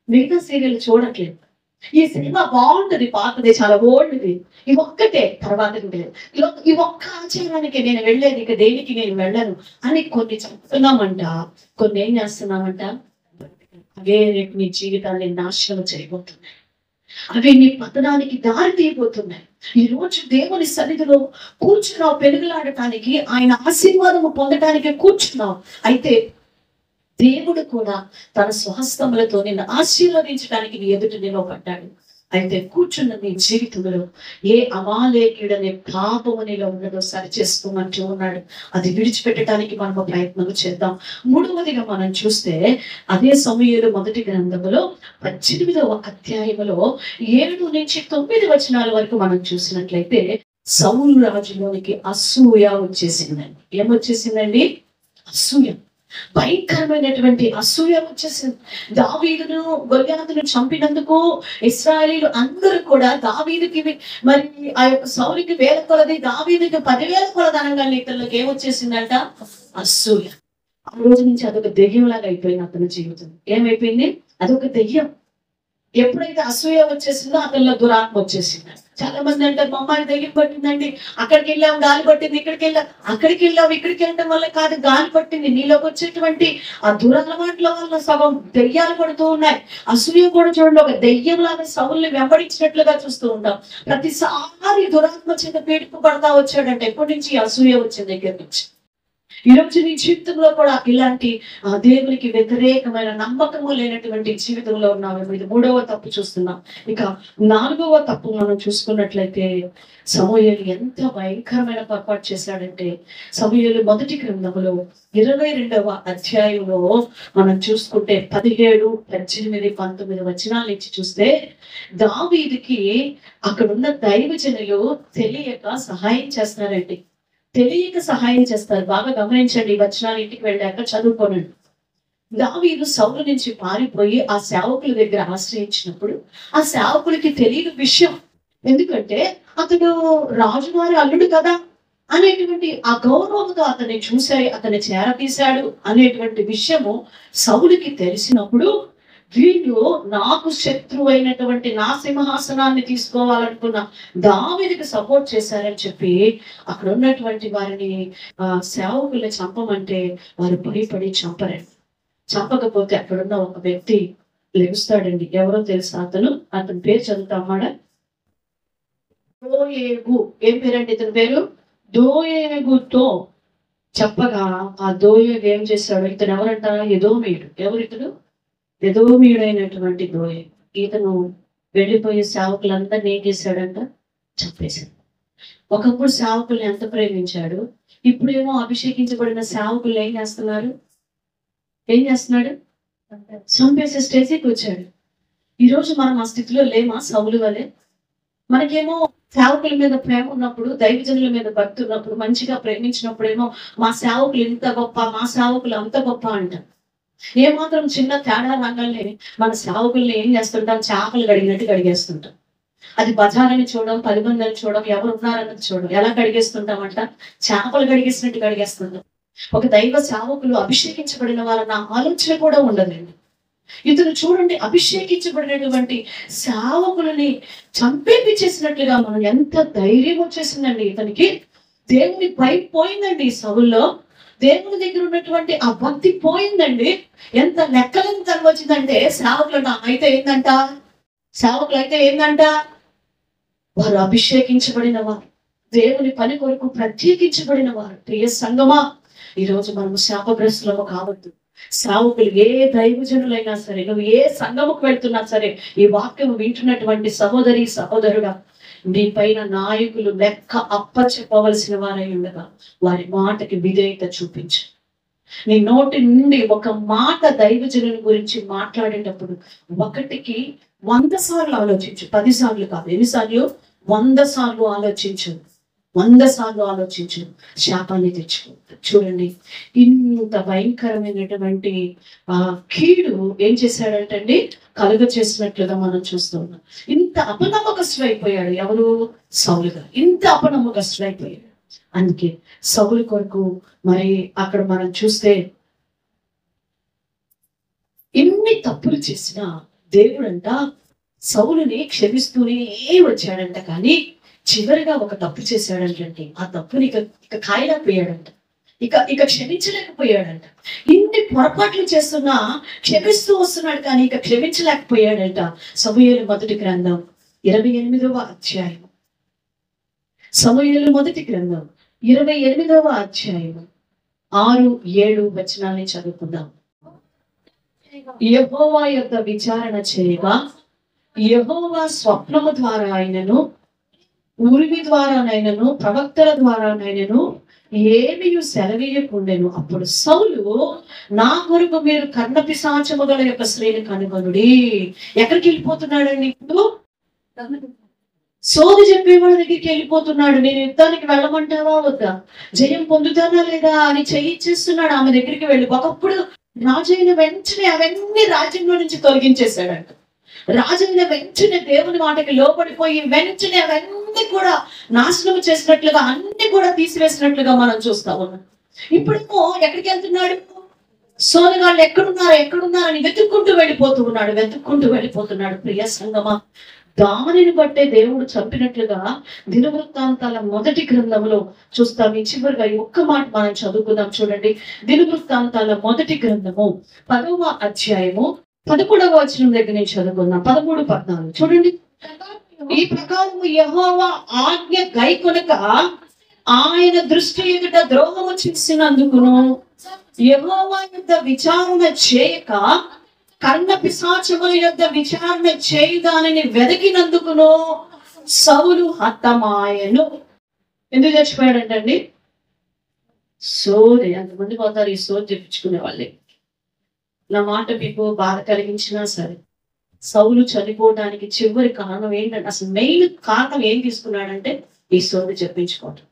[SPEAKER 1] మిగతా సీరియల్ చూడట్లేదు. ఈ సినిమా బాగుంటది, పాతది, చాలా ఓల్డ్ది, ఈ ఒక్కటే, తర్వాత ఈ ఒక్క ఆచారానికి నేను వెళ్ళేది, ఇక దేనికి నేను వెళ్ళను అని కొన్ని చెప్తున్నామంట. కొన్ని ఏం చేస్తున్నామంట, అవే రేపు నీ జీవితాన్ని నాశనం చేయబోతున్నాయి, అవి నీ పతనానికి దారి తీయబోతున్నాయి. ఈ రోజు దేవుని సన్నిధిలో కూర్చున్నావు పెనుగులాడటానికి, ఆయన ఆశీర్వాదము పొందటానికి కూర్చున్నావు. అయితే దేవుడు కూడా తన స్వహస్తములతో నిన్ను ఆశీర్వదించడానికి నీ ఎదుట నిలవబడ్డాడు. అయితే కూర్చున్న నీ జీవితంలో ఏ అమాలేకుడనే పాపము నీలో ఉన్నదో సరి చేసుకోమంటూ ఉన్నాడు. అది విడిచిపెట్టడానికి మనం ప్రయత్నం చేద్దాం. మూడవదిగా మనం చూస్తే అదే సమూయేలు మొదటి గ్రంథములో 18వ అధ్యాయములో 7 నుంచి 9 వచనాల వరకు మనం చూసినట్లయితే సౌలు రాజులోనికి అసూయ వచ్చేసిందండి. ఏమొచ్చేసిందండి? అసూయ, భయంకరమైనటువంటి అసూయ వచ్చేసింది. దావీదును గొల్యాతును చంపినందుకు ఇశ్రాయేలీయులు అందరూ కూడా దావీదుకి మరి ఆ యొక్క సౌలుకి 1000 కొలది, దావీదుకి 10,000 కొలది అనగానే ఇతరులకు ఏమొచ్చేసిందంట? అసూయ. ఆ రోజు నుంచి అదొక దెయ్యంలాగా అయిపోయింది అతని జీవితం. ఏమైపోయింది? అదొక దెయ్యం. ఎప్పుడైతే అసూయ వచ్చేసిందో అతనిలో దురాత్మ వచ్చేసింది. చాలా మంది అంటారు, మా అమ్మాయి దెయ్యం పట్టిందండి, అక్కడికి వెళ్ళాం గాలి పట్టింది, ఇక్కడికి వెళ్ళాం ఇక్కడికి వెళ్ళడం వల్ల కాదు, గాలి పట్టింది. నీలోకి వచ్చేటువంటి ఆ దురలవాట్ల వల్ల సగం దెయ్యాలు పడుతూ ఉన్నాయి. అసూయ కూడా చూడండి, ఒక దెయ్యం లాగా సౌలుని వెంబడించినట్లుగా చూస్తూ ఉంటాం. ప్రతిసారి దురాత్మ చేత పీడిపబడతా వచ్చాడంటే ఎప్పటి నుంచి? అసూయ వచ్చిన దగ్గర నుంచి. ఈ రోజు నీ జీవితంలో కూడా ఇలాంటి దేవునికి వ్యతిరేకమైన నమ్మకము లేనటువంటి జీవితంలో ఉన్నాము. ఇది 3వ తప్పు చూస్తున్నాం. ఇక 4వ తప్పు మనం చూసుకున్నట్లయితే సమూయేలు ఎంత భయంకరమైన పొరపాటు చేశాడంటే, సమూయేలు మొదటి గ్రంథములో 22వ అధ్యాయంలో మనం చూసుకుంటే 17, 18, 19 వచనాల నుంచి చూస్తే దావీదుకి అక్కడున్న దైవజనులు తెలియక సహాయం చేస్తున్నారండి. తెలియక సహాయం చేస్తారు. బాగా గమనించండి, ఈ వచనాలు ఇంటికి వెళ్ళాక చదువుకోనండి. దావీదు సౌలు నుంచి పారిపోయి ఆ సేవకుల దగ్గర ఆశ్రయించినప్పుడు ఆ సేవకులకి తెలియని విషయం, ఎందుకంటే అతడు రాజుగారి అల్లుడు కదా అనేటువంటి ఆ గౌరవంతో అతన్ని చూశాయి, అతన్ని చేరతీశాడు అనేటువంటి విషయము సౌలుకి తెలిసినప్పుడు, వీళ్ళు నాకు శత్రువు అయినటువంటి నా సింహాసనాన్ని తీసుకోవాలనుకున్న దావీదుకి సపోర్ట్ చేశారని చెప్పి అక్కడ ఉన్నటువంటి వారిని సేవకుల్ని చంపమంటే వారు భయపడి చంపరండి. చంపకపోతే అక్కడున్న ఒక వ్యక్తి లెగుస్తాడండి. ఎవరో తెలుసా? అతని పేరు చదువుతామాడా? దోయేగు. ఏం పేరండి ఇతని పేరు? దోయేగుతో చెప్పగా ఆ దోయేగు ఏం చేశాడు? ఇతను ఎవరంట? ఎదోమీయుడు. ఎవరితడు? ఎదోమీయుడైనటువంటి దోయేగు. ఇతను వెళ్ళిపోయే సేవకులందరినీ ఏం చేశాడంట? చంపేశాడు. ఒకప్పుడు సేవకుల్ని ఎంత ప్రేమించాడు, ఇప్పుడేమో అభిషేకించబడిన సేవకులు ఏం చేస్తున్నాడు? చంపేసే స్టేజ్కి వచ్చాడు. ఈరోజు మనం ఆ స్థితిలో లేమా సౌలు వలె? మనకేమో సేవకుల మీద ప్రేమ ఉన్నప్పుడు, దైవజనుల మీద భక్తి ఉన్నప్పుడు, మంచిగా ప్రేమించినప్పుడేమో మా సేవకులు ఇంత గొప్ప, మా సేవకులు అంత గొప్ప అంటారు. ఏమాత్రం చిన్న తేడా రంగాల్ని మన సేవకుల్ని ఏం చేస్తుంటాం? చేపలు కడిగినట్టు కడిగేస్తుంటాం. అది బజారని చూడడం, 10 మందిని చూడడం, ఎవరు ఉన్నారన్నది చూడడం. ఎలా కడిగేస్తుంటామంట? చేపలు కడిగేసినట్టు కడిగేస్తుంటాం. ఒక దైవ సేవకులు అభిషేకించబడిన వాళ్ళన్న ఆలోచన కూడా ఉండదండి. ఇతను చూడండి, అభిషేకించబడినటువంటి సేవకులని చంపేపించేసినట్లుగా మనం ఎంత ధైర్యం వచ్చేసిందండి ఇతనికి. దేవుని భయం పోయిందండి ఈ సౌల్లో. దేవుని దగ్గర ఉన్నటువంటి ఆ భక్తి పోయిందండి. ఎంత లెక్కలను వచ్చిందంటే సేవకులు అయితే ఏందంట? వారు అభిషేకించబడిన వారు, దేవుని పని కొరకు ప్రత్యేకించబడిన వారు. ప్రియ సంగమా, ఈరోజు మనము శాపగ్రస్తులము కావద్దు. సేవకులు ఏ దైవజనులైనా సరే, నువ్వు ఏ సంఘముకు వెళ్తున్నా సరే, ఈ వాక్యం వింటున్నటువంటి సహోదరి సహోదరుడా, నీ పైన నాయకులు లెక్క అప్పచెప్పవలసిన వారై ఉండగా వారి మాటకి విధేయత చూపించు. నీ నోటి నుండి ఒక మాట దైవజనుని గురించి మాట్లాడేటప్పుడు 1కి 100 సార్లు ఆలోచించు. 10 సార్లు కాదు. ఎన్నిసార్లు? 100 సార్లు ఆలోచించు. 100 సార్లు ఆలోచించు. శాపాన్ని తెచ్చుకో. చూడండి, ఇంత భయంకరమైనటువంటి కీడు ఏం చేశాడంటండి, కలుగ చేసినట్లుగా మనం చూస్తూ ఉన్నాం. ఇంత అపనమ్మకస్తుడైపోయాడు ఎవరు? సౌలు గారు. ఇంత అపనమ్మకస్తుడైపోయాడు. అందుకే సౌలు కొరకు మరి అక్కడ మనం చూస్తే ఎన్ని తప్పులు చేసినా దేవుడంట సౌలుని క్షమిస్తూనే వచ్చాడంట. కానీ చివరిగా ఒక తప్పు చేశాడంటే ఆ తప్పుని ఇక కాయలేకపోయాడంట. ఇక క్షమించలేకపోయాడంట. ఇన్ని పొరపాట్లు చేస్తున్నా క్షమిస్తూ వస్తున్నాడు, కానీ ఇక క్షమించలేకపోయాడంట. సమూయేలు మొదటి గ్రంథం 28వ అధ్యాయం. సమూయేలు మొదటి గ్రంథం 28వ అధ్యాయం 6-7 వచనాన్ని చదువుకుందాం. యెహోవా యొక్క విచారణ చేయగా యెహోవా స్వప్నము ద్వారా ఆయనను, ఉరిమి ద్వారానైనను, ప్రవక్తల ద్వారానైనను ఏమీ సెలవీయకుండెను. అప్పుడు సౌలు, నా కొరకు మీరు కర్ణపిశాచము గల యొక్క స్త్రీని కనుగొనుడి. ఎక్కడికి వెళ్ళిపోతున్నాడండి ఇప్పుడు? సోది చెప్పేవాడి దగ్గరికి వెళ్ళిపోతున్నాడు. నేను యుద్ధానికి వెళ్ళమంటావా వద్దా, జయం పొందుతానా లేదా అని చేయిస్తున్నాడు ఆమె దగ్గరికి వెళ్ళి. ఒకప్పుడు రాజైన వెంటనే అవన్నీ రాజ్యంలో నుంచి తొలగించేశాడంట. రాజైన వెంటనే దేవుని మాటకి లోపడిపోయి వెంటనే అవన్నీ కూడా నాశనం చేసినట్లుగా, అన్ని కూడా తీసివేసినట్లుగా మనం చూస్తా ఉన్నాం. ఇప్పుడేమో ఎక్కడికి వెళ్తున్నాడు? సోదగాళ్ళు ఎక్కడున్నారని వెతుక్కుంటూ వెళ్ళిపోతున్నాడు. ప్రియ సంగమా, దానిని బట్టే దేవుడు చంపినట్లుగా దినవృత్తాంతాల మొదటి గ్రంథంలో చూస్తాం. ఈ చివరిగా ఒక్క మాట మనం చదువుకుందాం. చూడండి, దినవృత్తాంతాల మొదటి గ్రంథము 10వ అధ్యాయము 11వ వచనం దగ్గర నుంచి చదువుకుందాం. 13-14 చూడండి. ఈ ప్రకారం యెహోవా ఆజ్ఞ గైకొనక ఆయన దృష్టి ఎదుట ద్రోహము చేసినందుకును, యెహోవా యొద్ద విచారణ చేయక కర్ణపిశాచముల యొద్ద విచారణ చేయదానిని వెదకినందుకును సౌలు హతమాయెను. ఎందుకు చచ్చిపోయాడంటండి? సోది. అంతమంది పోతారు ఈ సోది చెప్పించుకునే వాళ్ళే. నా మాట మీకు బాధ కలిగించినా సరే, సౌలు చనిపోవడానికి చివరి కారణం ఏంటంటే, అసలు మెయిన్ కారణం ఏం తీసుకున్నాడంటే ఈ సోది చెప్పించుకోవటం.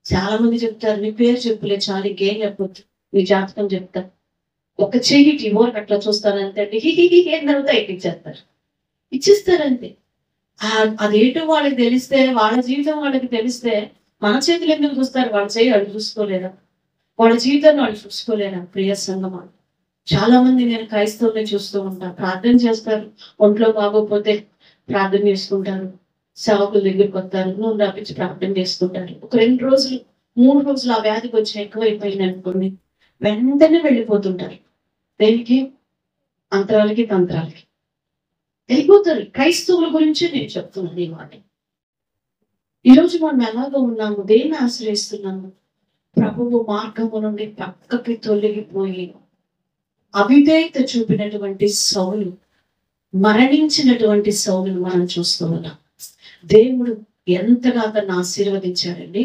[SPEAKER 1] చాలా మంది చెప్తారు, నీ పేరు చెప్పులే చాలు, ఇంకేం చెప్పొద్దు, నీ జాతకం చెప్తా, ఒక చెయ్యి టీవోర్ అట్లా చూస్తానంటే ఏం జరుగుతా ఇచ్చేస్తారంతే. అదేంటో వాళ్ళకి తెలిస్తే, వాళ్ళ జీవితం వాళ్ళకి తెలిస్తే మన చేతులు ఎందుకు చూస్తారు? వాళ్ళ చేయి వాళ్ళు చూసుకోలేరా? వాళ్ళ జీవితాన్ని వాళ్ళు చూసుకోలేరా? ప్రియ సంగమా, చాలా మంది నేను క్రైస్తవుల్ని చూస్తూ ఉంటాను. ప్రార్థన చేస్తారు, ఒంట్లో బాగోకపోతే ప్రార్థన చేసుకుంటారు, సేవకుల దగ్గరికి వస్తారు, నూనె రాపించి ప్రార్థన చేసుకుంటారు. ఒక 2 రోజులు 3 రోజులు ఆ వ్యాధి కొంచెం ఎక్కువైపోయింది అనుకోండి, వెంటనే వెళ్ళిపోతుంటారు. దేనికి? అంతరాలకి తంత్రాలకి వెళ్ళిపోతారు. క్రైస్తవుల గురించి నేను చెప్తున్నాను ఈ మాట. ఈరోజు మనం ఎలాగో ఉన్నాము? దేన్ని ఆశ్రయిస్తున్నాము? ప్రభువు మార్గము నుండి పక్కకి తొలగిపోయి అవిధేయత చూపినటువంటి సౌలు, మరణించినటువంటి సౌలును మనం చూస్తూ ఉన్నాం. దేవుడు ఎంతగా అతన్ని ఆశీర్వదించాడండి.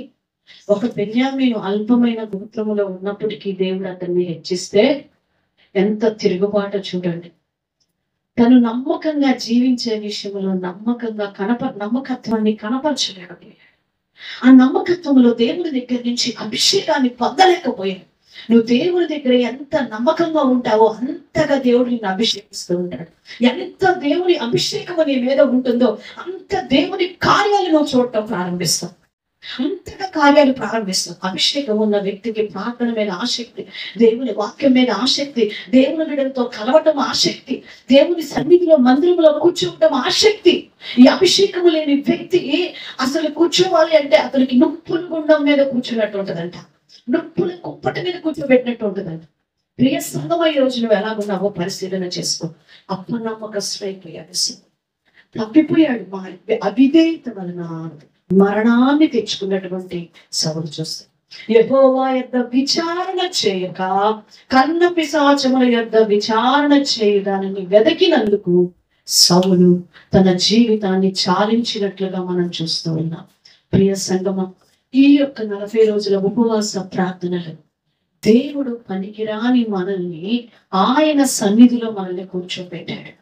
[SPEAKER 1] ఒక బెన్యామీను అల్పమైన గోత్రములో ఉన్నప్పటికీ దేవుడు అతన్ని హెచ్చిస్తే ఎంత తిరుగుబాటు చూడండి. తను నమ్మకంగా జీవించే విషయంలో నమ్మకత్వాన్ని కనపరచలేకపోయాడు. ఆ నమ్మకత్వంలో దేవుడి దగ్గర నుంచి అభిషేకాన్ని పొందలేకపోయాడు. నువ్వు దేవుడి దగ్గర ఎంత నమ్మకంగా ఉంటావో అంతగా దేవుడు నిన్ను అభిషేకిస్తూ ఉంటాడు. ఎంత దేవుని అభిషేకం నీ మీద ఉంటుందో అంత దేవుని కార్యాలు నువ్వు చూడటం ప్రారంభిస్తావు. అంతగా కార్యాలు ప్రారంభిస్తాం. అభిషేకం ఉన్న వ్యక్తికి ప్రార్థన మీద ఆసక్తి, దేవుని వాక్యం మీద ఆసక్తి, దేవుని బిడ్డలతో కలవటం ఆసక్తి, దేవుని సన్నిధిలో మందిరంలో కూర్చోవటం ఆసక్తి. ఈ అభిషేకము లేని వ్యక్తి అసలు కూర్చోవాలి అంటే అతనికి నొప్పుల గుండం మీద కూర్చున్నట్టు ఉంటుందంట, నొప్పుల కుప్పటి మీద కూర్చోబెట్టినట్టు ఉంటుందంట. ప్రియ సంగమ, ఈ రోజు నువ్వు ఎలాగున్నావో పరిశీలన చేసుకో. అపనమ్మకస్తుడైపోయాడు, తప్పిపోయాడు. మా అవిధేయత వలన మరణాన్ని తెచ్చుకున్నటువంటి సౌలు చూస్తాం. యెహోవా యొద్ద విచారణ చేయక కర్ణపిశాచముల యొద్ద విచారణ చేయడాన్ని వెదకినందుకు సౌలు తన జీవితాన్ని చాలించినట్లుగా మనం చూస్తూ ఉన్నాం. ప్రియ సంగమ, ఈ యొక్క 40 రోజుల ఉపవాస ప్రార్థనలు దేవుడు పనికిరాని మనల్ని ఆయన సన్నిధిలో మనల్ని కూర్చోబెట్టాడు.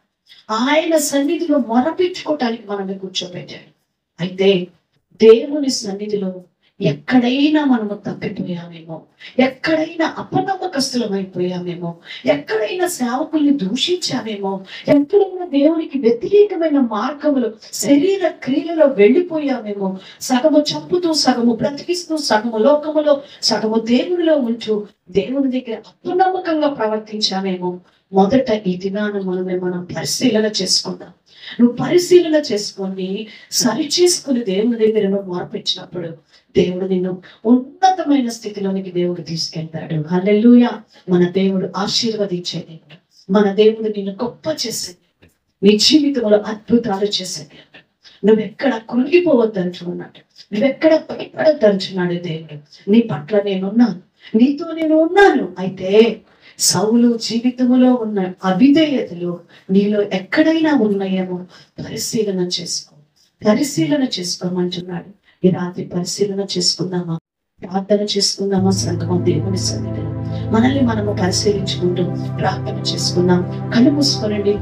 [SPEAKER 1] ఆయన సన్నిధిలో మొరపెట్టుకోవటానికి మనల్ని కూర్చోబెట్టాడు. అయితే దేవుని సన్నిధిలో ఎక్కడైనా మనము తప్పిపోయామేమో, ఎక్కడైనా అపనమ్మకస్తులమైపోయామేమో, ఎక్కడైనా సేవకుల్ని దూషించామేమో, ఎక్కడైనా దేవునికి వ్యతిరేకమైన మార్గములు శరీర క్రియలలో వెళ్ళిపోయామేమో, సగము చంపుతూ సగము బ్రతికిస్తూ సగము లోకములో సగము దేవునిలో ఉంటూ దేవుని దగ్గర అపనమ్మకంగా ప్రవర్తించామేమో. మొదట ఈ దినాన్ని మనం పరిశీలన చేసుకుందాం. నువ్వు పరిశీలన చేసుకొని సరి చేసుకుని దేవుని దగ్గర నువ్వు మార్పించినప్పుడు దేవుడు నిన్ను ఉన్నతమైన స్థితిలోనికి దేవుడు తీసుకెళ్తాడు. హల్లెలూయా. మన దేవుడు ఆశీర్వదించే దేవుడు. మన దేవుడు నిన్ను గొప్ప చేసే, నీ జీవితంలో అద్భుతాలు చేసే దేవుడు. నువ్వెక్కడ కృంగిపోవద్దంటున్నాడు, నువ్వెక్కడ భయపడద్దంటున్నాడు దేవుడు. నీ పట్ల నేనున్నాను, నీతో నేను ఉన్నాను. అయితే సౌలు జీవితంలో ఉన్న అవిధేయతలు నీలో ఎక్కడైనా ఉన్నాయేమో పరిశీలన చేసుకోమంటున్నాడు. ఈ రాత్రి పరిశీలన చేసుకుందామా, ప్రార్థన చేసుకుందామా? సంగమం దేవుని సన్నిధిలో మనల్ని మనము పరిశీలించుకుంటూ ప్రార్థన చేసుకుందాం. కళ్ళు మూసుకోనండి.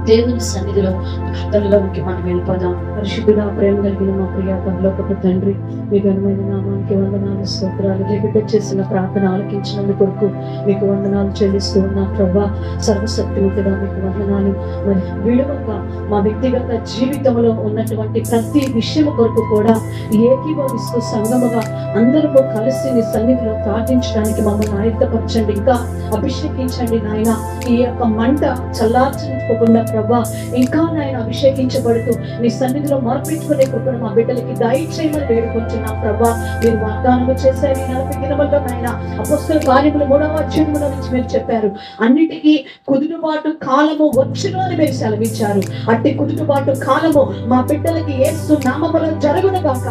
[SPEAKER 1] దేవుని సన్నిధిలో ప్రార్థనలోకి మనం వెళ్ళిపోదాం. పరిశుద్ధుడా, ప్రేమ కలిగిన మా ప్రియ పరలోకపు తండ్రి, మీ ఘనమైన నామానికి వందనాలు, స్తోత్రాలు. మీ బిడ్డ చేసిన ప్రార్థన ఆలకించినందుకు కొరకు మీకు వందనాలు చెల్లిస్తూ ఉన్నాం ప్రభా. సర్వశక్తివంతుడా మీకు వందనాలు. మరి విడువక మా వ్యక్తిగత జీవితంలో ఉన్నటువంటి ప్రతి విషయం కొరకు కూడా ఏకీభవిస్తూ సంగముగా అందరూ కలిసి నీ సన్నిధిలో ప్రార్థించడానికి మమ్మల్ని ఆయుధపరచండి, ఇంకా అభిషేకించండి నాయన. ఈ యొక్క మంట చల్లార్చుకోకుండా ప్రభా ఇంకా నాయన అభిషేకించబడుతూ నీ సన్నిధిలో మార్పించుకునే కృపను మా బిడ్డలకి దయచేయమని వేడుకుంటున్నాం ప్రభా. మీరు వాగ్దానం చేశారు ఈ 40 దినముల్లో నాయన. అపొస్తలుల కార్యములు 3వ అధ్యాయంలో నుంచి మీరు చెప్పారు, అన్నిటికీ కుదురుబాటు కాలము వచ్చును అని మీరు సెలవిచ్చారు. అట్టి కుదురుబాటు కాలము మా బిడ్డలకి యేసు నామములో జరుగును గాక.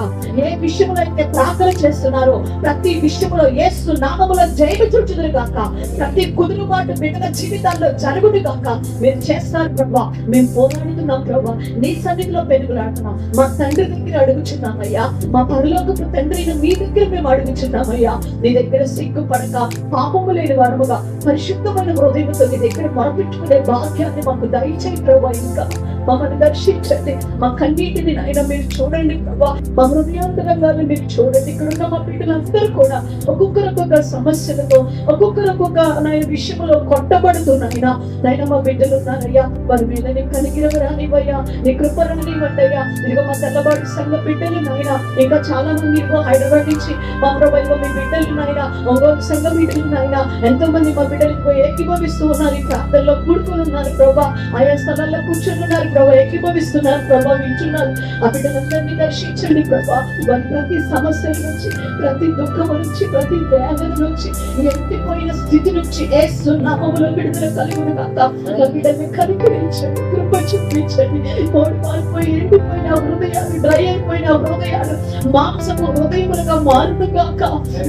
[SPEAKER 1] ఏ విషయంలో అయితే ప్రార్థన చేస్తున్నారో ప్రతి విషయంలో యేసు నామములో జయమిచ్చుచుదురు గాక. ప్రతి కుదురుబాటు బిడ్డల జీవితాల్లో జరుగును గాక. మీరు చేస్తారు ప్రభా. మేము పోరాడుతున్నాం ప్రభా, నీ సన్నిధిలో పెరుగులాడుతున్నాం. మా తండ్రి దగ్గర అడుగుచున్నామయ్యా, మా పరలోకపు తండ్రిని మీ దగ్గర మేము అడుగుచున్నామయ్యా. నీ దగ్గర సిగ్గుపడక పాపము లేని వారముగా పరిశుద్ధమైన హృదయంతో నీ దగ్గర మొరపెట్టుకునే భాగ్యాన్ని మాకు దయచేయి ప్రభా. ఇంకా మమ్మల్ని దర్శించండి, మా కన్నీటిని నాయన మీరు చూడండి ప్రభా. మా హృదయాంతరంగాన్ని మీరు చూడండి. ఇక్కడ ఉన్న మా బిడ్డలందరూ కూడా ఒక్కొక్క సమస్యలతో ఒక్కొక్క నాయన విషయంలో కొట్టబడుతున్నాయినా నాయన మా బిడ్డలు ఉన్నారయ్యా. వారి మీద నీ కనికిరవ రానివయ్యా, నీ కృపను నీవంటయ్యా. ఇదిగో మా తెల్లబాటు సంఘ బిడ్డలు నాయన, ఇంకా చాలా మంది ఇదిగో హైదరాబాద్ నుంచి మా ప్రభా ఇదిగో మీ బిడ్డలు నాయన, ఒంగోలు సంఘ బిడ్డలు నాయన, ఎంతో మంది మా బిడ్డలు ఇదిగో ఏకీభవిస్తూ ఉన్నారు. ఈ ప్రాంతంలో కూడుకుని ఉన్నారు ప్రభా. ఆయా స్థలాల్లో కూర్చొని ఉన్నారు ప్రభా, ఏకీభవిస్తున్నారు ప్రభా, వింటున్నారు. ఆ బిడ్డలందరినీ దర్శించండి ప్రభా. వారి ప్రతి సమస్యల నుంచి, ప్రతి దుఃఖం నుంచి, ప్రతి వేదన నుంచి, ఎండిపోయిన స్థితి నుంచి యేసు నామములో విడుదల కలుగును గాక. ఆ బిడ్డల్ని కనికరించండి, కృప చూపించండి. ఓడిపోయి ఎండిపోయిన హృదయాలు, డ్రై అయిపోయిన హృదయాలు మాంసము హృదయములుగా మారును గాక.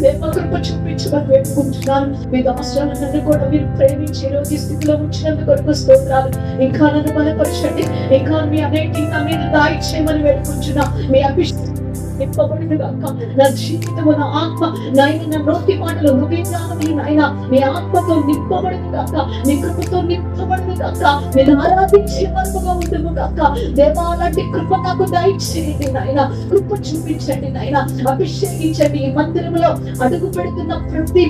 [SPEAKER 1] దేవ కృప చూపించమని వేడుకుంటున్నాను. మీ దాసులను కూడా మీరు ప్రేమించి రోజు స్థితిలో ఉంచినందుకు కొరకు స్తోత్రాలు. ఇంకా నన్ను బలపరచండి, ఇంకా మీ అనేక నా మీద దాయి చేయమని వేడుకుంటున్నా. మీ అభిషేకం నింపబడును గాక. నా జీవితము, నా ఆత్మ నాయన, నా నోటి మాటలు, హృదయాలు నాయన మీ ఆత్మతో నింపబడును గాక. నీ కృపతో నింపబడును గాక. నేను ఆరాధించే వరముగా ఉండును గాక. దేవా అలాంటి కృప నాకు దయచేయండి నాయన. కృప చూపించండి నాయన, అభిషేకించండి. ఈ మందిరంలో అడుగు పెడుతున్న ప్రతి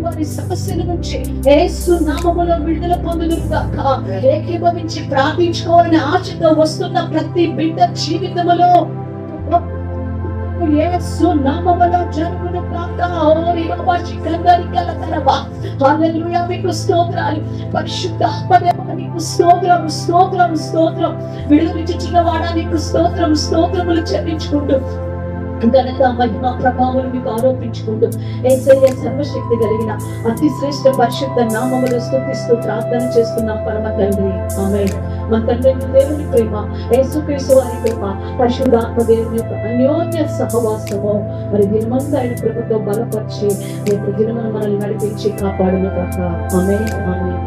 [SPEAKER 1] వారి సమస్యల నుంచి యేసు నామములో విడుదల పొందుదురు గాక. ఏకీభవించి ప్రార్థించుకోవాలని ఆశతో వస్తున్న ప్రతి బిడ్డ జీవితములో యేసు నామములో జరుగును గాక. ఓరి బాబా చికందరికల తరవా. హల్లెలూయా. మీకు స్తోత్రాలు పరిశుద్ధాత్మదేవా, నీకు స్తోత్రం స్తోత్రం స్తోత్రం. విడుదలిచ్చుచున్న వాడా నీకు స్తోత్రం స్తోత్రములు చెల్లించుకుంటూ ఘనత మహిమ ప్రభావాలు మీకు ఆరోపించుకుంటూ యేసయ్య సర్వశక్తి కలిగిన అతి శ్రేష్ఠ పరిశుద్ధ నామములో స్తుతిస్తూ ప్రార్థన చేస్తున్నాం పరమ తండ్రి. ఆమేన్. మన తండ్రి దేవుని ప్రేమ, యేసుక్రీస్తు వారి ప్రేమ, పరిశుద్ధాత్మ దేవుని యొక్క అన్యోన్య సహవాసము మరి దినమంతా ఆయన కృపతో బలపరిచి రేపు దినమున మనల్ని నడిపించి కాపాడును గాక. ఆమేన్ ఆమేన్.